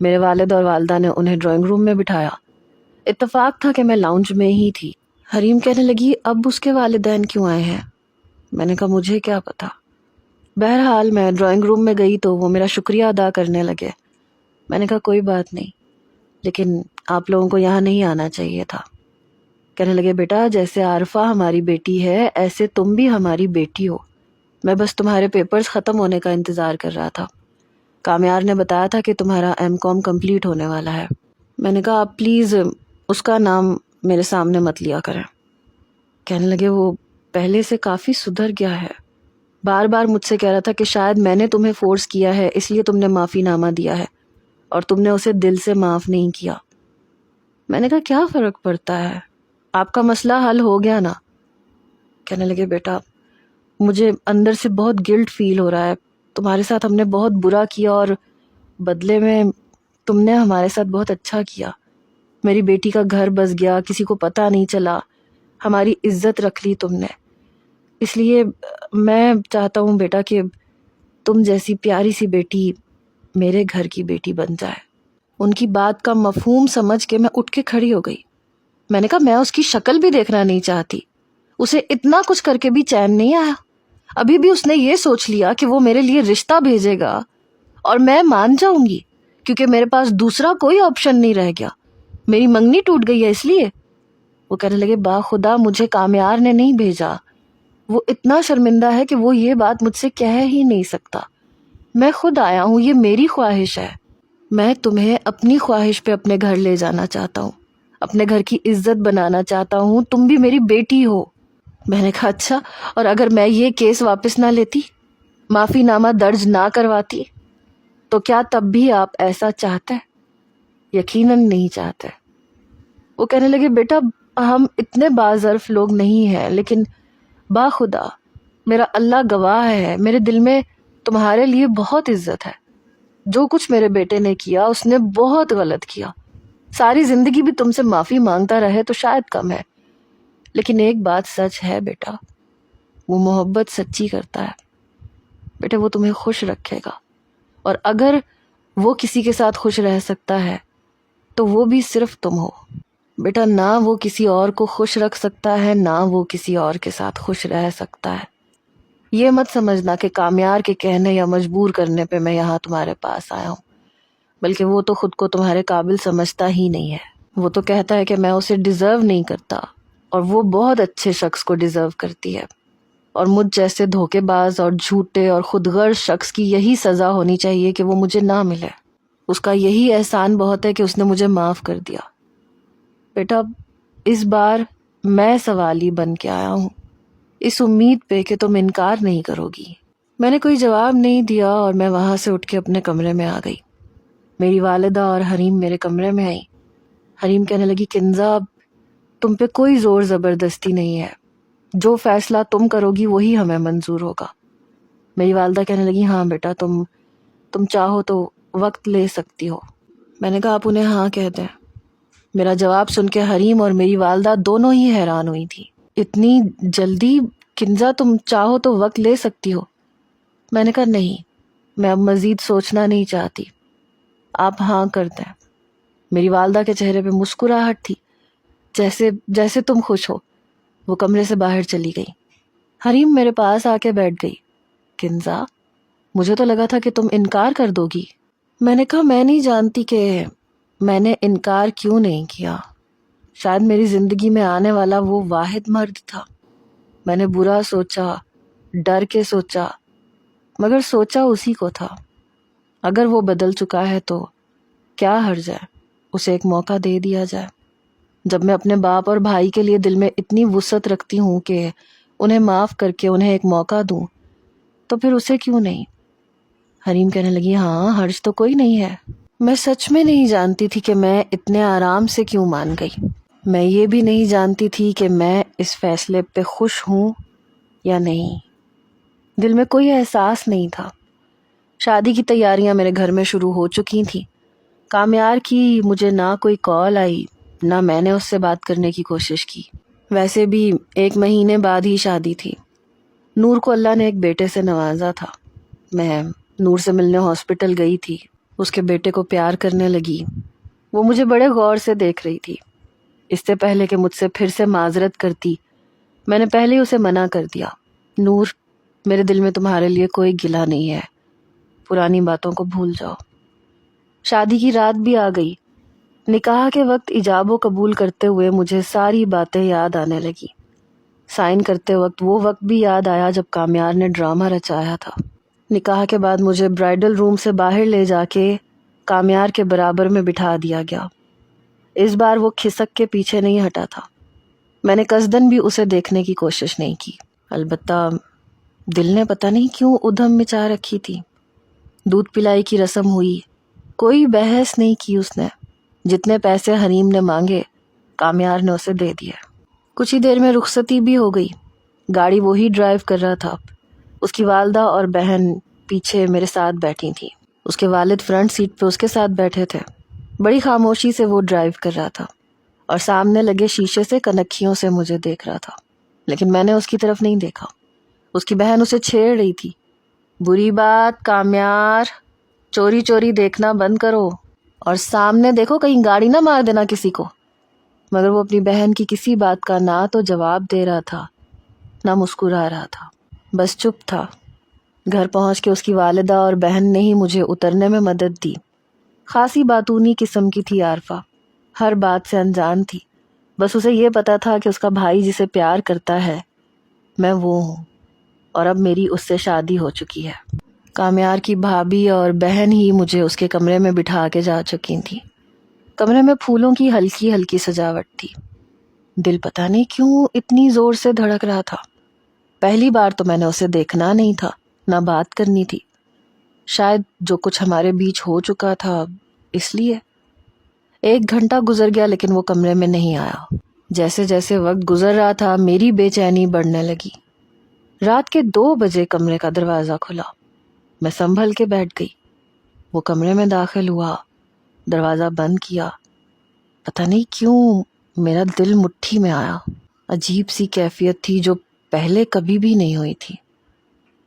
میرے والد اور والدہ نے انہیں ڈرائنگ روم میں بٹھایا۔ اتفاق تھا کہ میں لاؤنج میں ہی تھی۔ حریم کہنے لگی، اب اس کے والدین کیوں آئے ہیں؟ میں نے کہا مجھے کیا پتا۔ بہرحال میں ڈرائنگ روم میں گئی تو وہ میرا شکریہ ادا کرنے لگے۔ میں نے کہا کوئی بات نہیں، لیکن آپ لوگوں کو یہاں نہیں آنا چاہیے تھا۔ کہنے لگے بیٹا، جیسے عارفہ ہماری بیٹی ہے ایسے تم بھی ہماری بیٹی ہو، میں بس تمہارے پیپرز ختم ہونے کا انتظار کر رہا تھا۔ کامیار نے بتایا تھا کہ تمہارا M.Com کمپلیٹ ہونے والا ہے۔ میں نے کہا آپ پلیز اس کا نام میرے سامنے مت لیا کریں۔ کہنے لگے وہ پہلے سے کافی سدھر گیا ہے، بار بار مجھ سے کہہ رہا تھا کہ شاید میں نے تمہیں فورس کیا ہے اس لیے تم نے معافی نامہ دیا ہے اور تم نے اسے دل سے معاف نہیں کیا۔ میں نے کہا کیا فرق پڑتا ہے، آپ کا مسئلہ حل ہو گیا نا۔ کہنے لگے بیٹا مجھے اندر سے بہت گلٹ فیل ہو رہا ہے، تمہارے ساتھ ہم نے بہت برا کیا اور بدلے میں تم نے ہمارے ساتھ بہت اچھا کیا۔ میری بیٹی کا گھر بس گیا، کسی کو پتہ نہیں چلا، ہماری عزت رکھ لی تم نے، اس لیے میں چاہتا ہوں بیٹا کہ تم جیسی پیاری سی بیٹی میرے گھر کی بیٹی بن جائے۔ ان کی بات کا مفہوم سمجھ کے میں اٹھ کے کھڑی ہو گئی۔ میں نے کہا میں اس کی شکل بھی دیکھنا نہیں چاہتی، اسے اتنا کچھ کر کے بھی چین نہیں آیا، ابھی بھی اس نے یہ سوچ لیا کہ وہ میرے لیے رشتہ بھیجے گا اور میں مان جاؤں گی کیونکہ میرے پاس دوسرا کوئی آپشن نہیں رہ گیا، میری منگنی ٹوٹ گئی ہے اس لیے۔ وہ کہنے لگے با خدا مجھے کامیار نے نہیں بھیجا، وہ اتنا شرمندہ ہے کہ وہ یہ بات مجھ سے کہہ ہی نہیں سکتا، میں خود آیا ہوں، یہ میری خواہش ہے، میں تمہیں اپنی خواہش پہ اپنے گھر لے جانا چاہتا ہوں، اپنے گھر کی عزت بنانا چاہتا ہوں، تم بھی میری بیٹی ہو۔ میں نے کہا اچھا، اور اگر میں یہ کیس واپس نہ لیتی، معافی نامہ درج نہ کرواتی، تو کیا تب بھی آپ ایسا چاہتے؟ یقیناً نہیں چاہتے۔ وہ کہنے لگے بیٹا ہم اتنے باظرف لوگ نہیں ہیں، لیکن باخدا میرا اللہ گواہ ہے، میرے دل میں تمہارے لیے بہت عزت ہے۔ جو کچھ میرے بیٹے نے کیا اس نے بہت غلط کیا، ساری زندگی بھی تم سے معافی مانگتا رہے تو شاید کم ہے، لیکن ایک بات سچ ہے بیٹا، وہ محبت سچی کرتا ہے۔ بیٹے وہ تمہیں خوش رکھے گا، اور اگر وہ کسی کے ساتھ خوش رہ سکتا ہے تو وہ بھی صرف تم ہو۔ بیٹا نہ وہ کسی اور کو خوش رکھ سکتا ہے، نہ وہ کسی اور کے ساتھ خوش رہ سکتا ہے۔ یہ مت سمجھنا کہ کامیار کے کہنے یا مجبور کرنے پہ میں یہاں تمہارے پاس آیا ہوں، بلکہ وہ تو خود کو تمہارے قابل سمجھتا ہی نہیں ہے۔ وہ تو کہتا ہے کہ میں اسے ڈیزرو نہیں کرتا، اور وہ بہت اچھے شخص کو ڈیزرو کرتی ہے، اور مجھ جیسے دھوکے باز اور جھوٹے اور خود غرض شخص کی یہی سزا ہونی چاہیے کہ وہ مجھے نہ ملے۔ اس کا یہی احسان بہت ہے کہ اس نے مجھے معاف کر دیا۔ بیٹا اس بار میں سوالی بن کے آیا ہوں، اس امید پہ کہ تم انکار نہیں کرو گی۔ میں نے کوئی جواب نہیں دیا اور میں وہاں سے اٹھ کے اپنے کمرے میں آ گئی۔ میری والدہ اور حریم میرے کمرے میں آئی۔ حریم کہنے لگی کنزہ تم پہ کوئی زور زبردستی نہیں ہے، جو فیصلہ تم کرو گی وہی ہمیں منظور ہوگا۔ میری والدہ کہنے لگی ہاں بیٹا تم چاہو تو وقت لے سکتی ہو۔ میں نے کہا آپ انہیں ہاں کہہ دیں۔ میرا جواب سن کے حریم اور میری والدہ دونوں ہی حیران ہوئی تھی۔ اتنی جلدی کنزہ تم چاہو تو وقت لے سکتی ہو؟ میں نے کہا نہیں، میں اب مزید سوچنا نہیں چاہتی، آپ ہاں کر دیں۔ میری والدہ کے چہرے پہ مسکراہٹ تھی، جیسے تم خوش ہو۔ وہ کمرے سے باہر چلی گئی۔ حریم میرے پاس آ کے بیٹھ گئی۔ کنزہ مجھے تو لگا تھا کہ تم انکار کر دو گی۔ میں نے کہا میں نہیں جانتی کہ میں نے انکار کیوں نہیں کیا، شاید میری زندگی میں آنے والا وہ واحد مرد تھا۔ میں نے برا سوچا، ڈر کے سوچا، مگر سوچا اسی کو تھا۔ اگر وہ بدل چکا ہے تو کیا حرج ہے، اسے ایک موقع دے دیا جائے۔ جب میں اپنے باپ اور بھائی کے لیے دل میں اتنی وسعت رکھتی ہوں کہ انہیں معاف کر کے انہیں ایک موقع دوں، تو پھر اسے کیوں نہیں؟ حریم کہنے لگی ہاں حرج تو کوئی نہیں ہے۔ میں سچ میں نہیں جانتی تھی کہ میں اتنے آرام سے کیوں مان گئی۔ میں یہ بھی نہیں جانتی تھی کہ میں اس فیصلے پہ خوش ہوں یا نہیں۔ دل میں کوئی احساس نہیں تھا۔ شادی کی تیاریاں میرے گھر میں شروع ہو چکی تھیں۔ کامیار کی مجھے نہ کوئی کال آئی، نہ میں نے اس سے بات کرنے کی کوشش کی۔ ویسے بھی 1 مہینے بعد ہی شادی تھی۔ نور کو اللہ نے ایک بیٹے سے نوازا تھا۔ میں نور سے ملنے ہاسپٹل گئی تھی، اس کے بیٹے کو پیار کرنے لگی۔ وہ مجھے بڑے غور سے دیکھ رہی تھی۔ اس سے پہلے کہ مجھ سے پھر سے معذرت کرتی، میں نے پہلے ہی اسے منع کر دیا۔ نور میرے دل میں تمہارے لیے کوئی گلہ نہیں ہے، پرانی باتوں کو بھول جاؤ۔ شادی کی رات بھی آ گئی۔ نکاح کے وقت ایجاب و قبول کرتے ہوئے مجھے ساری باتیں یاد آنے لگی۔ سائن کرتے وقت وہ وقت بھی یاد آیا جب کامیار نے ڈرامہ رچایا تھا۔ نکاح کے بعد مجھے برائیڈل روم سے باہر لے جا کے کامیار کے برابر میں بٹھا دیا گیا۔ اس بار وہ کھسک کے پیچھے نہیں ہٹا تھا۔ میں نے قصدن بھی اسے دیکھنے کی کوشش نہیں کی، البتہ دل نے پتہ نہیں کیوں ادھم مچا رکھی تھی۔ دودھ پلائی کی رسم ہوئی، کوئی بحث نہیں کی اس نے۔ جتنے پیسے حریم نے مانگے کامیار نے اسے دے دیے۔ کچھ ہی دیر میں رخصتی بھی ہو گئی۔ گاڑی وہی ڈرائیو کر رہا تھا۔ اس کی والدہ اور بہن پیچھے میرے ساتھ بیٹھی تھی۔ اس کے والد فرنٹ سیٹ پہ اس کے ساتھ بیٹھے تھے۔ بڑی خاموشی سے وہ ڈرائیو کر رہا تھا اور سامنے لگے شیشے سے کنکھیوں سے مجھے دیکھ رہا تھا، لیکن میں نے اس کی طرف نہیں دیکھا۔ اس کی بہن اسے چھیڑ رہی تھی، بری بات کامیار، چوری چوری دیکھنا بند کرو اور سامنے دیکھو کہیں گاڑی نہ مار دینا کسی کو۔ مگر وہ اپنی بہن کی کسی بات کا نہ تو جواب دے رہا تھا نہ مسکرا رہا تھا، بس چپ تھا۔ گھر پہنچ کے اس کی والدہ اور بہن نے ہی مجھے اترنے میں مدد دی۔ خاصی باتونی قسم کی تھی عارفہ، ہر بات سے انجان تھی۔ بس اسے یہ پتا تھا کہ اس کا بھائی جسے پیار کرتا ہے میں وہ ہوں، اور اب میری اس سے شادی ہو چکی ہے۔ کامیار کی بھابھی اور بہن ہی مجھے اس کے کمرے میں بٹھا کے جا چکی تھی۔ کمرے میں پھولوں کی ہلکی ہلکی سجاوٹ تھی. دل پتہ نہیں کیوں اتنی زور سے دھڑک رہا تھا. پہلی بار تو میں نے اسے دیکھنا نہیں تھا، نہ بات کرنی تھی. شاید جو کچھ ہمارے بیچ ہو چکا تھا اس لیے. 1 گھنٹہ گزر گیا لیکن وہ کمرے میں نہیں آیا. جیسے جیسے وقت گزر رہا تھا میری بے چینی بڑھنے لگی. رات کے 2 بجے کمرے کا دروازہ کھلا. میں سنبھل کے بیٹھ گئی. وہ کمرے میں داخل ہوا، دروازہ بند کیا. پتہ نہیں کیوں میرا دل مٹھی میں آیا. عجیب سی کیفیت تھی جو پہلے کبھی بھی نہیں ہوئی تھی.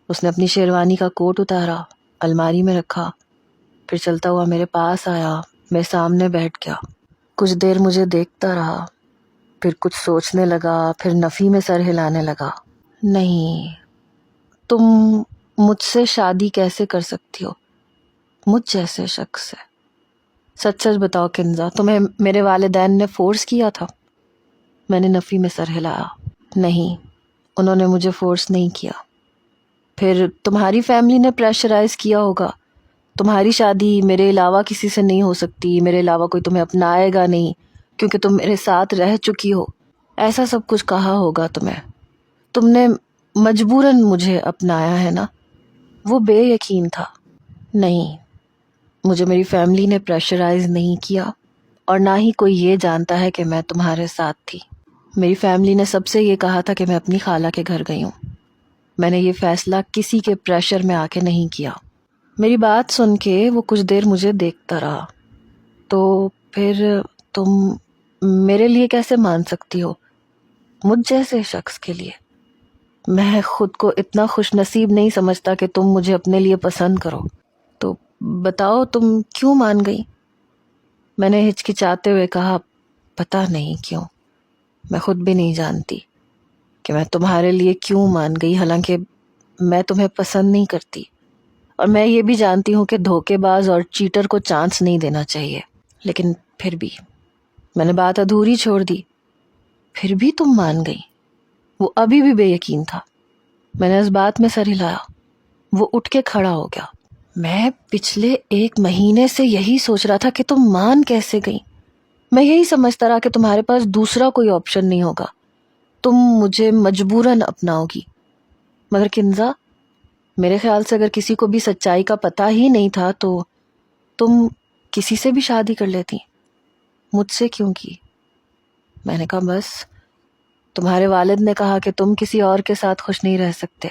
اس نے اپنی شیروانی کا کوٹ اتارا، الماری میں رکھا، پھر چلتا ہوا میرے پاس آیا، میرے سامنے بیٹھ گیا. کچھ دیر مجھے دیکھتا رہا، پھر کچھ سوچنے لگا، پھر نفی میں سر ہلانے لگا. نہیں، تم مجھ سے شادی کیسے کر سکتی ہو، مجھ جیسے شخص سے؟ سچ سچ بتاؤ کنزا، تمہیں میرے والدین نے فورس کیا تھا؟ میں نے نفی میں سر ہلایا. نہیں، انہوں نے مجھے فورس نہیں کیا. پھر تمہاری فیملی نے پریشرائز کیا ہوگا. تمہاری شادی میرے علاوہ کسی سے نہیں ہو سکتی، میرے علاوہ کوئی تمہیں اپنائے گا نہیں کیونکہ تم میرے ساتھ رہ چکی ہو. ایسا سب کچھ کہا ہوگا تمہیں. تم نے مجبوراً مجھے اپنایا ہے نا. وہ بے یقین تھا. نہیں، مجھے میری فیملی نے پریشرائز نہیں کیا، اور نہ ہی کوئی یہ جانتا ہے کہ میں تمہارے ساتھ تھی. میری فیملی نے سب سے یہ کہا تھا کہ میں اپنی خالہ کے گھر گئی ہوں. میں نے یہ فیصلہ کسی کے پریشر میں آ کے نہیں کیا. میری بات سن کے وہ کچھ دیر مجھے دیکھتا رہا. تو پھر تم میرے لیے کیسے مان سکتی ہو، مجھ جیسے شخص کے لیے؟ میں خود کو اتنا خوش نصیب نہیں سمجھتا کہ تم مجھے اپنے لیے پسند کرو. تو بتاؤ تم کیوں مان گئی؟ میں نے ہچکچاتے ہوئے کہا، پتہ نہیں کیوں، میں خود بھی نہیں جانتی کہ میں تمہارے لیے کیوں مان گئی، حالانکہ میں تمہیں پسند نہیں کرتی. اور میں یہ بھی جانتی ہوں کہ دھوکے باز اور چیٹر کو چانس نہیں دینا چاہیے. لیکن پھر بھی میں نے بات ادھوری چھوڑ دی. پھر بھی تم مان گئی؟ وہ ابھی بھی بے یقین تھا. میں نے اس بات میں سر ہلایا. وہ اٹھ کے کھڑا ہو گیا. میں پچھلے 1 مہینے سے یہی سوچ رہا تھا کہ تم مان کیسے گئی. میں یہی سمجھتا رہا کہ تمہارے پاس دوسرا کوئی آپشن نہیں ہوگا، تم مجھے مجبوراً اپناؤ گی. مگر کنزا، میرے خیال سے اگر کسی کو بھی سچائی کا پتہ ہی نہیں تھا تو تم کسی سے بھی شادی کر لیتی. مجھ سے کیوں کی؟ میں نے کہا، بس تمہارے والد نے کہا کہ تم کسی اور کے ساتھ خوش نہیں رہ سکتے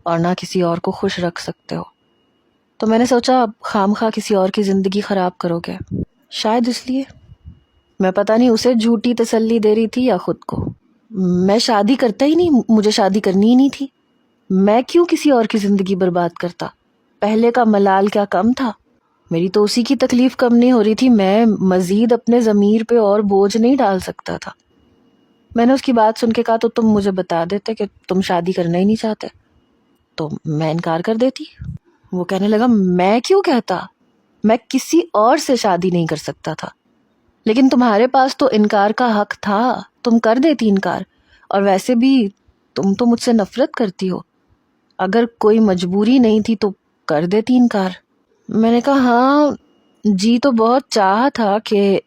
اور نہ کسی اور کو خوش رکھ سکتے ہو. تو میں نے سوچا اب خام خواہ کسی اور کی زندگی خراب کرو گے. شاید اس لیے میں پتہ نہیں اسے جھوٹی تسلی دے رہی تھی یا خود کو. میں شادی کرتا ہی نہیں، مجھے شادی کرنی ہی نہیں تھی. میں کیوں کسی اور کی زندگی برباد کرتا؟ پہلے کا ملال کیا کم تھا؟ میری تو اسی کی تکلیف کم نہیں ہو رہی تھی. میں مزید اپنے ضمیر پہ اور بوجھ نہیں ڈال سکتا تھا. میں نے اس کی بات سن کے کہا، تو تم مجھے بتا دیتے کہ تم شادی کرنا ہی نہیں چاہتے تو میں انکار کر دیتی. وہ کہنے لگا، میں کیوں کہتا، میں کسی اور سے شادی نہیں کر سکتا تھا، لیکن تمہارے پاس تو انکار کا حق تھا، تم کر دیتی انکار. اور ویسے بھی تم تو مجھ سے نفرت کرتی ہو، اگر کوئی مجبوری نہیں تھی تو کر دیتی انکار. میں نے کہا، ہاں جی تو بہت چاہا تھا کہ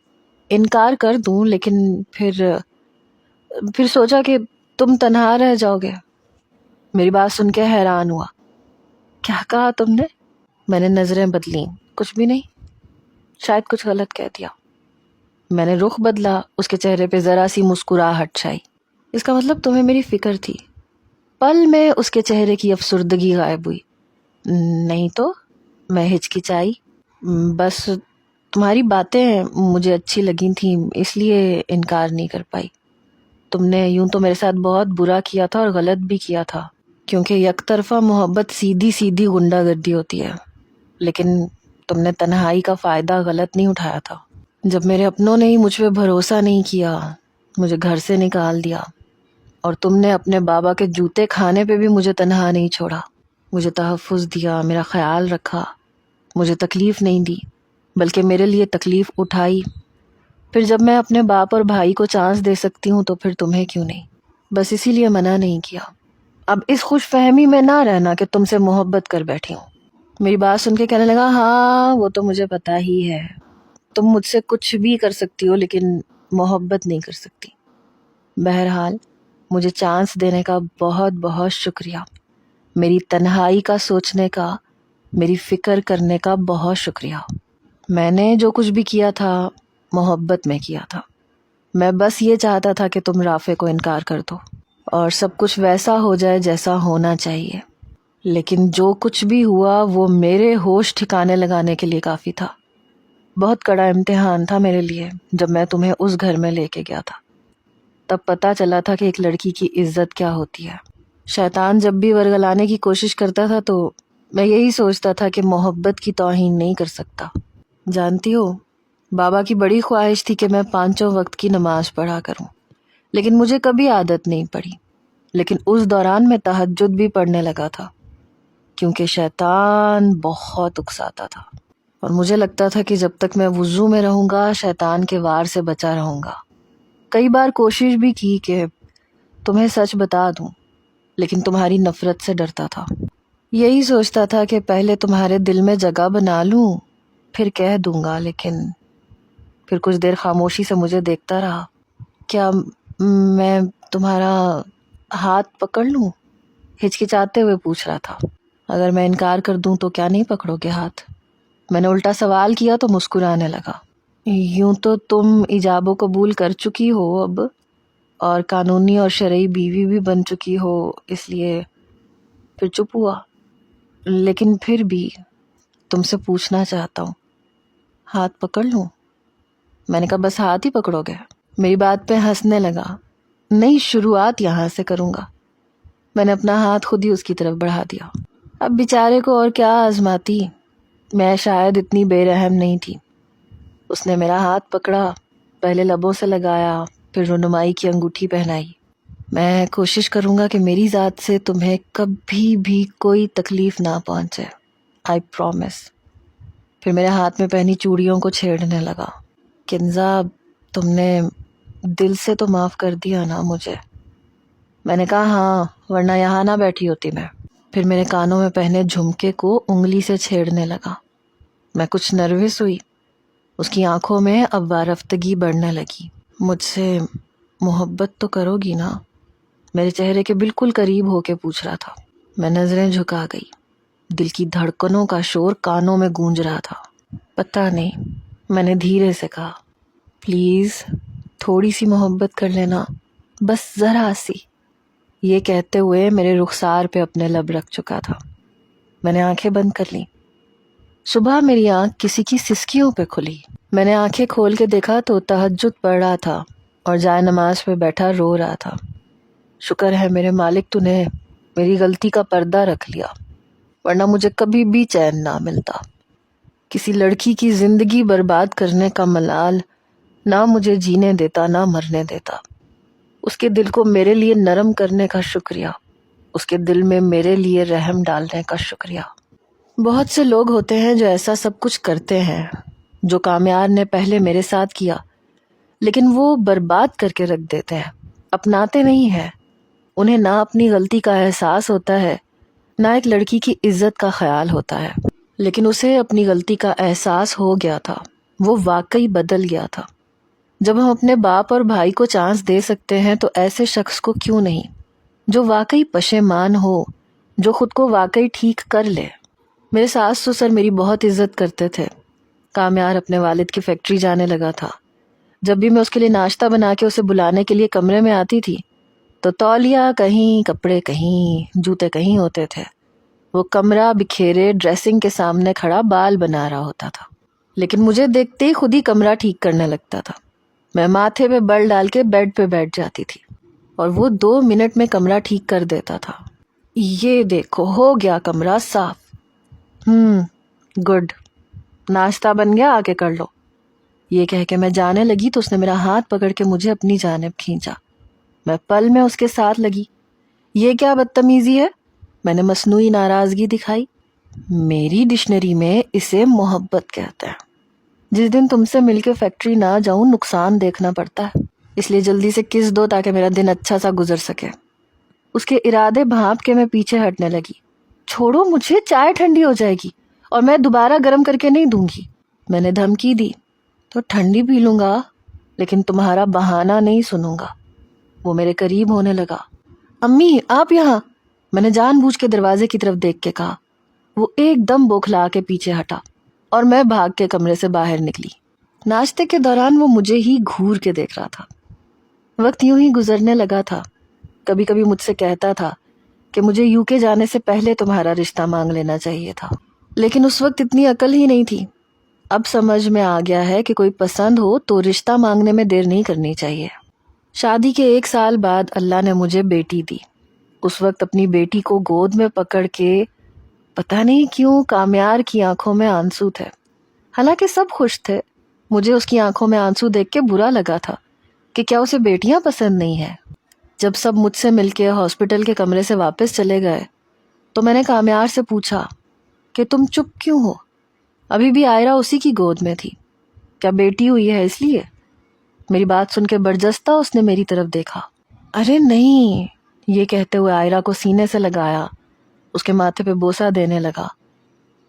انکار کر دوں، لیکن پھر سوچا کہ تم تنہا رہ جاؤ گے. میری بات سن کے حیران ہوا. کیا کہا تم نے؟ میں نے نظریں بدلیں. کچھ بھی نہیں، شاید کچھ غلط کہہ دیا. میں نے رخ بدلا. اس کے چہرے پہ ذرا سی مسکراہٹ چھائی. اس کا مطلب تمہیں میری فکر تھی. پل میں اس کے چہرے کی افسردگی غائب ہوئی. نہیں تو، میں ہچکچائی. بس تمہاری باتیں مجھے اچھی لگی تھیں اس لیے انکار نہیں کر پائی. تم نے یوں تو میرے ساتھ بہت برا کیا تھا اور غلط بھی کیا تھا، کیونکہ یک طرفہ محبت سیدھی سیدھی غنڈہ گردی ہوتی ہے. لیکن تم نے تنہائی کا فائدہ غلط نہیں اٹھایا تھا. جب میرے اپنوں نے ہی مجھ پہ بھروسہ نہیں کیا، مجھے گھر سے نکال دیا، اور تم نے اپنے بابا کے جوتے کھانے پہ بھی مجھے تنہا نہیں چھوڑا. مجھے تحفظ دیا، میرا خیال رکھا، مجھے تکلیف نہیں دی بلکہ میرے لیے تکلیف اٹھائی. پھر جب میں اپنے باپ اور بھائی کو چانس دے سکتی ہوں تو پھر تمہیں کیوں نہیں؟ بس اسی لیے منع نہیں کیا. اب اس خوش فہمی میں نہ رہنا کہ تم سے محبت کر بیٹھی ہوں. میری بات سن کے کہنے لگا، ہاں وہ تو مجھے پتا ہی ہے، تم مجھ سے کچھ بھی کر سکتی ہو لیکن محبت نہیں کر سکتی۔ بہرحال مجھے چانس دینے کا بہت بہت شکریہ، میری تنہائی کا سوچنے کا، میری فکر کرنے کا بہت شکریہ۔ میں نے جو کچھ بھی کیا تھا محبت میں کیا تھا، میں بس یہ چاہتا تھا کہ تم رافع کو انکار کر دو اور سب کچھ ویسا ہو جائے جیسا ہونا چاہیے، لیکن جو کچھ بھی ہوا وہ میرے ہوش ٹھکانے لگانے کے لیے کافی تھا۔ بہت کڑا امتحان تھا میرے لیے جب میں تمہیں اس گھر میں لے کے گیا تھا، تب پتہ چلا تھا کہ ایک لڑکی کی عزت کیا ہوتی ہے۔ شیطان جب بھی ورگلانے کی کوشش کرتا تھا تو میں یہی سوچتا تھا کہ محبت کی توہین نہیں کر سکتا۔ جانتی ہو، بابا کی بڑی خواہش تھی کہ میں 5 وقت کی نماز پڑھا کروں، لیکن مجھے کبھی عادت نہیں پڑی۔ لیکن اس دوران میں تہجد بھی پڑھنے لگا تھا کیونکہ شیطان بہت اکساتا تھا، اور مجھے لگتا تھا کہ جب تک میں وضو میں رہوں گا شیطان کے وار سے بچا رہوں گا۔ کئی بار کوشش بھی کی کہ تمہیں سچ بتا دوں، لیکن تمہاری نفرت سے ڈرتا تھا۔ یہی سوچتا تھا کہ پہلے تمہارے دل میں جگہ بنا لوں پھر کہہ دوں گا، لیکن پھر کچھ دیر خاموشی سے مجھے دیکھتا رہا۔ کیا میں تمہارا ہاتھ پکڑ لوں؟ ہچکچاتے ہوئے پوچھ رہا تھا۔ اگر میں انکار کر دوں تو کیا نہیں پکڑو گے ہاتھ؟ میں نے الٹا سوال کیا تو مسکرانے لگا۔ یوں تو تم ایجاب و قبول کر چکی ہو اب، اور قانونی اور شرعی بیوی بھی بن چکی ہو، اس لیے پھر چپ ہوا۔ لیکن پھر بھی تم سے پوچھنا چاہتا ہوں، ہاتھ پکڑ لوں؟ میں نے کہا بس ہاتھ ہی پکڑو گے؟ میری بات پہ ہنسنے لگا۔ نہیں، شروعات یہاں سے کروں گا۔ میں نے اپنا ہاتھ خود ہی اس کی طرف بڑھا دیا۔ اب بیچارے کو اور کیا آزماتی، میں شاید اتنی بے رحم نہیں تھی۔ اس نے میرا ہاتھ پکڑا، پہلے لبوں سے لگایا، پھر رونمائی کی انگوٹھی پہنائی۔ میں کوشش کروں گا کہ میری ذات سے تمہیں کبھی بھی کوئی تکلیف نہ پہنچے، آئی پرومس۔ پھر میرے ہاتھ میں پہنی چوڑیوں کو چھیڑنے لگا۔ کنزا، تم نے دل سے تو معاف کر دیا نا مجھے؟ میں نے کہا ہاں، ورنہ یہاں نہ بیٹھی ہوتی میں۔ پھر میرے کانوں میں پہنے جھمکے کو انگلی سے چھیڑنے لگا۔ میں کچھ نروس ہوئی۔ اس کی آنکھوں میں اب وارفتگی بڑھنے لگی۔ مجھ سے محبت تو کرو گی نا؟ میرے چہرے کے بالکل قریب ہو کے پوچھ رہا تھا۔ میں نظریں جھکا گئی۔ دل کی دھڑکنوں کا شور کانوں میں گونج رہا تھا۔ پتہ نہیں، میں نے دھیرے سے کہا، پلیز تھوڑی سی محبت کر لینا، بس ذرا سی۔ یہ کہتے ہوئے میرے رخسار پہ اپنے لب رکھ چکا تھا۔ میں نے آنکھیں بند کر لیں۔ صبح میری آنکھ کسی کی سسکیوں پہ کھلی۔ میں نے آنکھیں کھول کے دیکھا تو تہجد پڑھ رہا تھا اور جائے نماز پہ بیٹھا رو رہا تھا۔ شکر ہے میرے مالک تو نے میری غلطی کا پردہ رکھ لیا، ورنہ مجھے کبھی بھی چین نہ ملتا۔ کسی لڑکی کی زندگی برباد کرنے کا ملال نہ مجھے جینے دیتا نہ مرنے دیتا۔ اس کے دل کو میرے لیے نرم کرنے کا شکریہ، اس کے دل میں میرے لیے رحم ڈالنے کا شکریہ۔ بہت سے لوگ ہوتے ہیں جو ایسا سب کچھ کرتے ہیں جو کامیار نے پہلے میرے ساتھ کیا، لیکن وہ برباد کر کے رکھ دیتے ہیں، اپناتے نہیں ہیں۔ انہیں نہ اپنی غلطی کا احساس ہوتا ہے، نہ ایک لڑکی کی عزت کا خیال ہوتا ہے۔ لیکن اسے اپنی غلطی کا احساس ہو گیا تھا، وہ واقعی بدل گیا تھا۔ جب ہم اپنے باپ اور بھائی کو چانس دے سکتے ہیں تو ایسے شخص کو کیوں نہیں، جو واقعی پشیمان ہو، جو خود کو واقعی ٹھیک کر لے۔ میرے ساس سسر میری بہت عزت کرتے تھے۔ کامیار اپنے والد کی فیکٹری جانے لگا تھا۔ جب بھی میں اس کے لیے ناشتہ بنا کے اسے بلانے کے لیے کمرے میں آتی تھی تو تولیہ کہیں، کپڑے کہیں، جوتے کہیں ہوتے تھے۔ وہ کمرہ بکھیرے ڈریسنگ کے سامنے کھڑا بال بنا رہا ہوتا تھا، لیکن مجھے دیکھتے ہی خود ہی کمرہ ٹھیک کرنے لگتا تھا۔ میں ماتھے پہ بل ڈال کے بیڈ پہ بیٹھ جاتی تھی اور وہ 2 منٹ میں کمرہ ٹھیک کر دیتا تھا۔ یہ دیکھو، ہو گیا کمرہ صاف۔ گڈ، ناشتہ بن گیا، آکے کر لو۔ یہ کہہ کے میں جانے لگی تو اس نے میرا ہاتھ پکڑ کے مجھے اپنی جانب کھینچا۔ میں پل میں اس کے ساتھ لگی۔ یہ کیا بدتمیزی ہے؟ میں نے مصنوعی ناراضگی دکھائی۔ میری ڈکشنری میں اسے محبت کہتے ہیں۔ جس دن تم سے مل کے فیکٹری نہ جاؤں نقصان دیکھنا پڑتا ہے، اس لیے جلدی سے کس دو تاکہ میرا دن اچھا سا گزر سکے۔ اس کے ارادے بھانپ کے میں پیچھے ہٹنے لگی۔ چھوڑو مجھے، چائے ٹھنڈی ہو جائے گی اور میں دوبارہ گرم کر کے نہیں دوں گی، میں نے دھمکی دی۔ تو ٹھنڈی پی لوں گا لیکن تمہارا بہانہ نہیں سنوں گا۔ وہ میرے قریب ہونے لگا۔ امی آپ یہاں؟ میں نے جان بوجھ کے دروازے کی طرف دیکھ کے کہا۔ وہ ایک دم بوکھلا کے پیچھے ہٹا اور میں بھاگ کے کمرے سے باہر نکلی۔ ناشتے کے دوران وہ مجھے ہی گھور کے دیکھ رہا تھا۔ وقت یوں ہی گزرنے لگا تھا۔ کبھی کبھی مجھ سے کہتا تھا کہ مجھے یو کے جانے سے پہلے تمہارا رشتہ مانگ لینا چاہیے تھا، لیکن اس وقت اتنی عقل ہی نہیں تھی۔ اب سمجھ میں آ گیا ہے کہ کوئی پسند ہو تو رشتہ مانگنے میں دیر نہیں کرنی چاہیے۔ شادی کے 1 سال بعد اللہ نے مجھے بیٹی دی۔ اس وقت اپنی بیٹی کو گود میں پکڑ کے پتہ نہیں کیوں کامیار کی آنکھوں میں آنسو تھے، حالانکہ سب خوش تھے۔ مجھے اس کی آنکھوں میں آنسو دیکھ کے برا لگا تھا کہ کیا اسے بیٹیاں پسند نہیں ہیں۔ جب سب مجھ سے مل کے ہاسپٹل کے کمرے سے واپس چلے گئے تو میں نے کامیار سے پوچھا کہ تم چپ کیوں ہو؟ ابھی بھی آئرہ اسی کی گود میں تھی، کیا بیٹی ہوئی ہے اس لیے؟ میری بات سن کے برجستہ اس نے میری طرف دیکھا۔ ارے نہیں، یہ کہتے ہوئے آئرہ کو سینے سے لگایا، اس کے ماتھے پہ بوسہ دینے لگا۔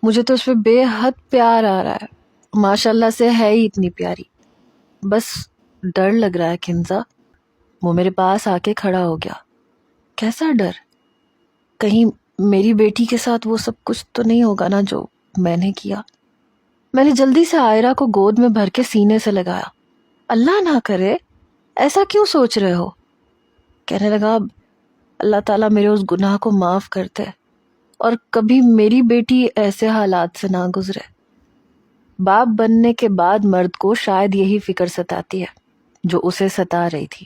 مجھے تو اس پہ بے حد پیار آ رہا ہے، ماشاء اللہ سے ہے ہی اتنی پیاری، بس ڈر لگ رہا ہے کنزا۔ وہ میرے پاس آ کے کھڑا ہو گیا۔ کیسا ڈر؟ کہیں میری بیٹی کے ساتھ وہ سب کچھ تو نہیں ہوگا نا جو میں نے کیا؟ میں نے جلدی سے آئرہ کو گود میں بھر کے سینے سے لگایا۔ اللہ نہ کرے، ایسا کیوں سوچ رہے ہو؟ کہنے لگا اللہ تعالیٰ میرے اس گناہ کو معاف کر دے اور کبھی میری بیٹی ایسے حالات سے نہ گزرے۔ باپ بننے کے بعد مرد کو شاید یہی فکر ستاتی ہے جو اسے ستا رہی تھی۔